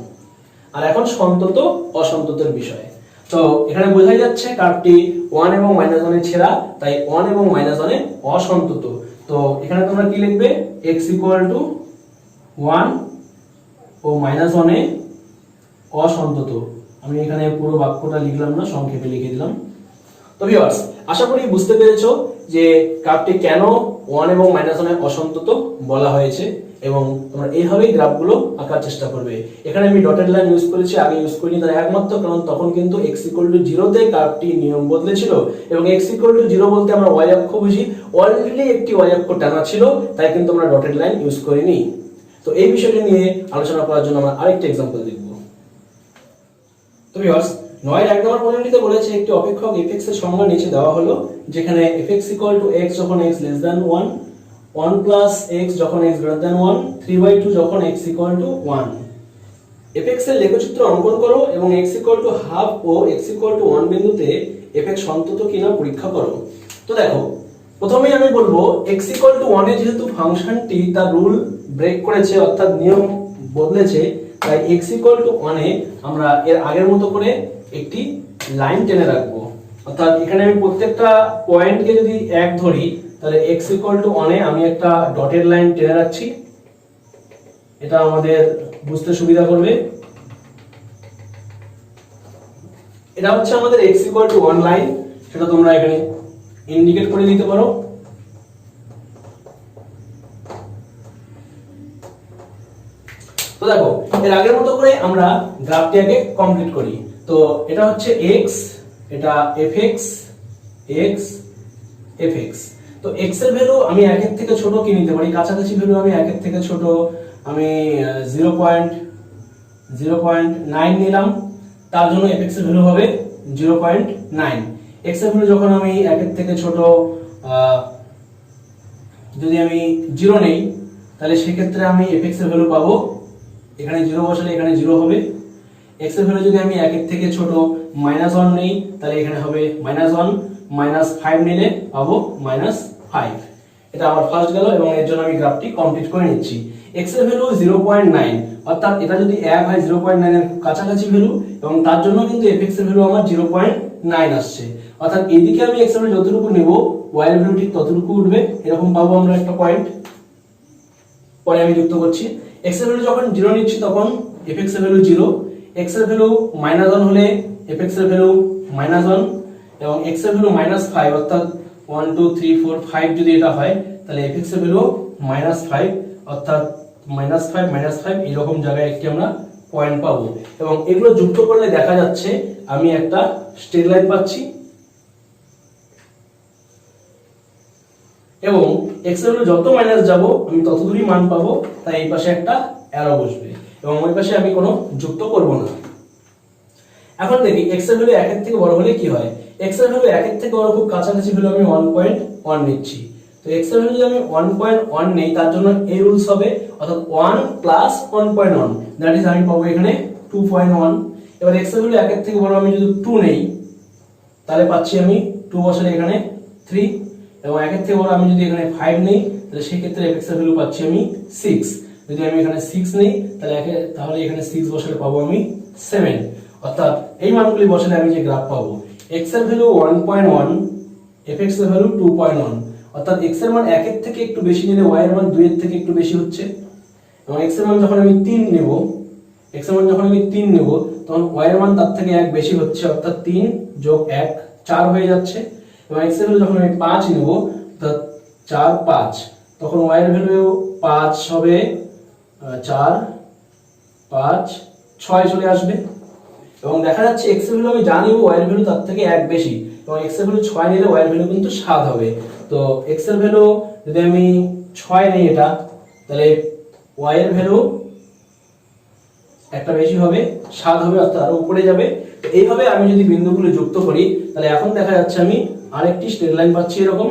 আর এখন সন্তত অসন্ততের বিষয়। তো এখানে বোঝাই যাচ্ছে কার্ভটি 1 এবং -1 এ ছেঁড়া, তাই 1 এবং -1 এ অসন্তত। তো এখানে তোমরা কি লিখবে, x = 1 ও -1 এ অসন্তত। আমি এখানে পুরো বাক্যটা লিখলাম না, সংক্ষেপে লিখে দিলাম। তো ভিউয়ার্স, আশা করি বুঝতে পেরেছো যে কার্ভটি কেন 1 এবং -1 এ অসন্তত বলা হয়েছে। এবং তোমরা এইভাবেই গ্রাফগুলো আঁকার চেষ্টা করবে। এখানে আমি ডটেড লাইন ইউজ করেছি, আগে ইউজ করিনি, তার একমাত্র কারণ তখন কিন্তু x = 0 তে গ্রাফটি নিয়ম বদলেছিল এবং x = 0 বলতে আমরা y অক্ষ বুঝি, অলরেডি একটি y অক্ষ টানা ছিল, তাই কিন্তু আমরা ডটেড লাইন ইউজ করিনি। তো এই বিষয়টি নিয়ে আলোচনা করার জন্য আমরা আরেকটা एग्जांपल দেখব। তো ভিউয়ার্স 9 এক নম্বর প্রশ্নটিতে বলেছে একটি অপেক্ষক f(x) এর সংজ্ঞা নিচে দেওয়া হলো, যেখানে f(x) = x যখন x < 1, 1 + x যখন x > 1, 3/2 যখন x = 1। f(x) এর লেখচিত্র অঙ্কন করো এবং x = হাফ ও x = 1 বিন্দুতে f(x) সন্তত কিনা পরীক্ষা করো। তো দেখো, প্রথমেই আমি বলবো x = 1 এ যেহেতু ফাংশনটি তার রুল ব্রেক করেছে, অর্থাৎ নিয়ম বদলেছে, তাই x = 1 এ আমরা এর আগের মতো করে একটি লাইন টেনে রাখবো। অর্থাৎ এখানে আমি প্রত্যেকটা পয়েন্টকে যদি 1 ধরি, তাহলে x = 1 এ আমি একটা ডটেড লাইন টেনে রাখছি, এটা আমাদের বুঝতে সুবিধা করবে। এটা হচ্ছে আমাদের x = 1 লাইন, সেটা তোমরা এখানে ইন্ডিকেট করে দিতে পারো। তো দেখো, এর আগের মতো করে আমরা গ্রাফটিকে কমপ্লিট করি। তো এটা হচ্ছে x, এটা f(x), x f(x). তো x এর ভ্যালু আমি 1 এর থেকে ছোট কি নিতে পারি, কাছাকাছি ভ্যালু আমি 1 এর থেকে ছোট আমি 0.9 নিলাম, তার জন্য f(x) এর ভ্যালু হবে 0.9। x এর ভ্যালু যখন আমি 1 এর থেকে ছোট যদি আমি 0 নেই, তাহলে সেই ক্ষেত্রে আমি f(x) এর ভ্যালু পাবো, এখানে 0 বসালে এখানে 0 হবে। x এর ভ্যালু যদি আমি 1 এর থেকে ছোট -1 নেই, তাহলে এখানে হবে -1, -5 নিলে পাবো -5। এটা আমার ফার্স্ট গেল এবং এর জন্য আমি গ্রাফটি কমপ্লিট করে নিচ্ছি। x এর ভ্যালু 0.9, অর্থাৎ এটা যদি 1 হয় 0.9 এর কাছাকাছি ভ্যালু, এবং তার জন্য কিন্তু f(x) এর ভ্যালু আমার 0.9 আসছে। অর্থাৎ এইদিকে আমি x এর ভ্যালু যতটুকু নেব, y এর ভ্যালু ঠিক ততটুকু উঠবে, এরকম পাবো আমরা একটা পয়েন্ট। পরে আমি যুক্ত করছি, x এর ভ্যালু যখন 0 নিচ্ছি তখন f(x) এর ভ্যালু 0, x এর ভ্যালু -1 হলে f(x) এর ভ্যালু -1 এবং x এর ভ্যালু -5, অর্থাৎ 1 2 3 4 5 যদি এটা হয়, তাহলে f(x) এর ভ্যালু -5, অর্থাৎ -5 -5 এরকম জায়গায় একটি আমরা পয়েন্ট পাবো। এবং এগুলো যুক্ত করলে দেখা যাচ্ছে আমি একটা স্ট্রেট লাইন পাচ্ছি এবং x এর ভ্যালু যত মাইনাস যাব আমি তত দূরই মান পাবো, তাই এই পাশে একটা অ্যারো বসবে এবং ওই পাশে আমি কোনো যুক্ত করব না। এখন দেখি x এর ভ্যালু 1 এর থেকে বড় হলে কি হয়। x এর ভ্যালু 1 এর থেকে বড় খুব কাছাকাছি ভ্যালু আমি 1.1 নিচ্ছি। তো x এর ভ্যালু যদি আমি 1.1 নেই, তার জন্য এই রুলস হবে, অর্থাৎ 1 + 1.1, দ্যাট ইজ আমি পাবো এখানে 2.1। এবার x এর ভ্যালু 1 এর থেকে বড় আমি যদি 2 নেই, তাহলে পাচ্ছি আমি 2 বসালে এখানে 3, এবং 1 এর থেকে বড় আমি যদি এখানে 5 নেই, তাহলে সেই ক্ষেত্রে f(x) এর ভ্যালু পাচ্ছি আমি 6। যদি আমি এখানে 6 নেই, তাহলে এখানে 6 বসালে পাবো আমি 7। অর্থাৎ এই মানগুলি বসালে আমি যে গ্রাফ পাবো, x এর ভ্যালু 1.1, f(x) এর ভ্যালু 2.1, অর্থাৎ x এর মান 1 এর থেকে একটু বেশি নিলে y এর মান 2 এর থেকে একটু বেশি হচ্ছে, এবং x এর মান যখন আমি 3 নেব, তখন y এর মান তার থেকে 1 বেশি হচ্ছে, অর্থাৎ 3 + 1 4 হয়ে যাচ্ছে, এবং x এর ভ্যালু যখন আমি 5 নেব, অর্থাৎ 4 5, তখন y এর ভ্যালু 5 হবে 4 5 6 চলে আসবে। এবং দেখা যাচ্ছে x এর ভ্যালু আমি জানি y এর ভ্যালু তার থেকে 1 বেশি, এবং x এর ভ্যালু 6 নিলে y এর ভ্যালু কিন্তু 7 হবে। তো x এর ভ্যালু যদি আমি 6 নেই এটা, তাহলে y এর ভ্যালু একটা বেশি হবে, 7 হবে, অর্থাৎ আরো উপরে যাবে। তো এইভাবে আমি যদি বিন্দুগুলো যুক্ত করি, তাহলে এখন দেখা যাচ্ছে আমি আরেকটি স্ট্রেট লাইন পাচ্ছি এরকম।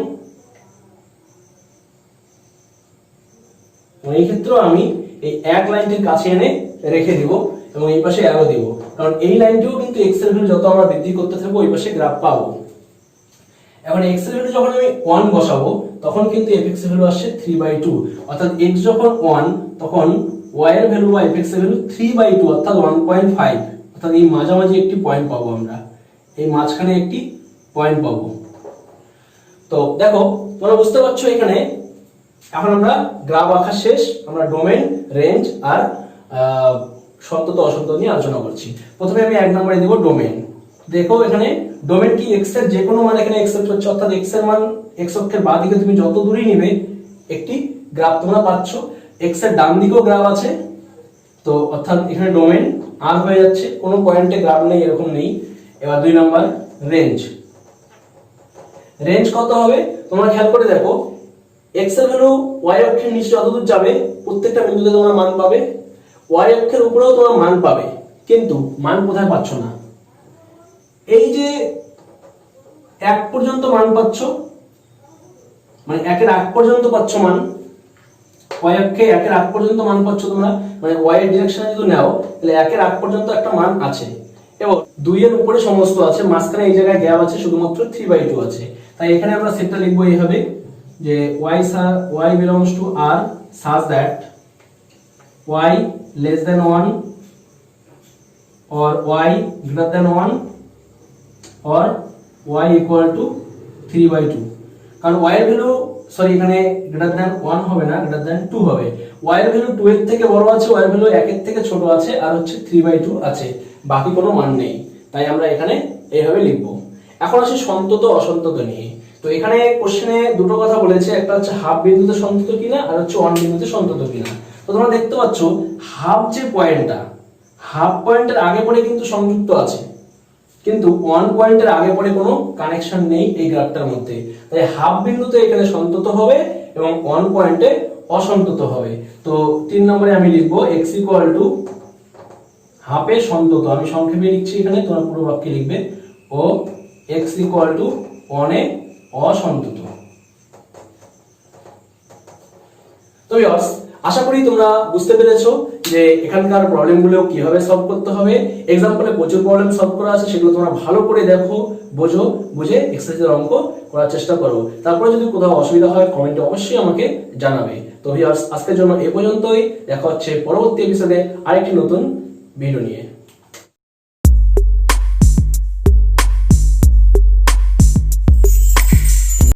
এই ক্ষেত্রে আমি এই এক লাইনটির কাছে এনে রেখে দিব এবং এই পাশে অ্যারো দিব, কারণ এই লাইনটিও কিন্তু x এর ভ্যালু যত আমরা বৃদ্ধি করতে থাকবো ওই পাশে গ্রাফ পাবো। এখন x এর ভ্যালু যখন আমি 1 বসাবো, তখন কিন্তু f(x) এর ভ্যালু আসছে 3/2, অর্থাৎ x যখন 1, তখন y এর ভ্যালু বা f(x) এর ভ্যালু 3/2, অর্থাৎ 1.5, অর্থাৎ এই মাঝামাঝি একটি পয়েন্ট পাবো আমরা, এই মাঝখানে একটি পয়েন্ট পাবো। তো দেখো, তোমরা বুঝতে পারছো এখানে এখন আমরা গ্রাফ আঁকা শেষ, আমরা ডোমেন, রেঞ্জ আর সন্তত অসন্ত নিয়ে আলোচনা করছি। প্রথমে আমি 1 নম্বরে দেব ডোমেন। দেখো এখানে ডোমেন কি, x এর যে কোনো মান এখানে অ্যাকসেপ্ট হচ্ছে, অর্থাৎ x এর মান x অক্ষের বাঁ দিকে তুমি যত দূরই নেবে একটি গ্রাফ তোমরা পাচ্ছ। এক্স এর ডান দিকেও গ্রাফ আছে, তো অর্থাৎ এখানে ডোমেন আর হয়ে যাচ্ছে, কোনো পয়েন্টে গ্রাফ নেই এরকম নেই। এবার 2 নাম্বার রেঞ্জ। রেঞ্জ কত হবে তোমরা খেয়াল করে দেখো, এক্স এর ভ্যালু ওয়াই অক্ষের নিচে যতদূর যাবে প্রত্যেকটা বিন্দুতে তোমরা মান পাবে, ওয়াই অক্ষের উপরেও তোমরা মান পাবে, কিন্তু মান কোথায় পাচ্ছ না? এই যে 1 পর্যন্ত মান পাচ্ছ, মানে 1 এর আগ পর্যন্ত পাচ্ছ মান, ওয়াই অক্ষে 1 এর আগ পর্যন্ত মান পাচ্ছ তোমরা, মানে ওয়াই এর ডিরেকশনে যদি নাও তাহলে 1 এর আগ পর্যন্ত একটা মান আছে, এবং 2 এর উপরে সমস্ত আছে, মাঝখানে এই জায়গায় গ্যাপ আছে শুধুমাত্র 3/2 আছে। তাই এখানে আমরা সেটটা লিখবো এইভাবে যে y belongs to R such that y less than 1 or y greater than 1 or y equal to 3/2। কারণ y এর ভ্যালু এখানে গ্রেটার দ্যান 1 হবে না, গ্রেটার দ্যান 2 হবে। y এর ভ্যালু 2 এর থেকে বড় আছে, y এর ভ্যালু 1 এর থেকে ছোট আছে, আর হচ্ছে 3/2 আছে, বাকি কোনো মান নেই। তাই আমরা এখানে এইভাবে লিখব। এখন আসি সন্তত অসন্তত নিয়ে। তো এখানে কোশ্চেনে দুটো কথা বলেছে, একটা হচ্ছে হাফ বিন্দুতে সন্তত কিনা, আর হচ্ছে অন বিন্দুতে সন্তত কিনা। তো তোমরা দেখতে পাচ্ছ হাফ যে পয়েন্টটা, হাফ পয়েন্টের আগে পরে কিন্তু সংযুক্ত আছে, কিন্তু 1 পয়েন্টের আগে পরে কোনো কানেকশন নেই এই গ্রাফটার মধ্যে। তাই হাফ বিন্দুতে এখানে সন্তত হবে এবং 1 পয়েন্টে অসন্তত হবে। তো 3 নম্বরে আমি লিখবো x ইকুয়াল টু হাফে সন্তত, আমি সংক্ষেপে লিখছি এখানে, তোমরা পুরো বাক্যে লিখবে, ও x ইকুয়াল টু 1 এ অসন্তত। তো ভিউয়ার্স, আশা করি তোমরা বুঝতে পেরেছো যে এখানকার প্রবলেমগুলো কিভাবে সলভ করতে হবে। এক্সাম্পলে প্রচুর প্রবলেম সলভ করা আছে, সেগুলো তোমরা ভালো করে দেখো, বোঝো, বুঝে এক্সারসাইজের অঙ্ক করার চেষ্টা করো। তারপরে যদি কোথাও অসুবিধা হয় কমেন্টে অবশ্যই আমাকে জানাবে। তো ভিউয়ার্স, আজকের জন্য এই পর্যন্তই, দেখা হচ্ছে পরবর্তী এপিসোডে আরেকটি নতুন ভিডিও নিয়ে।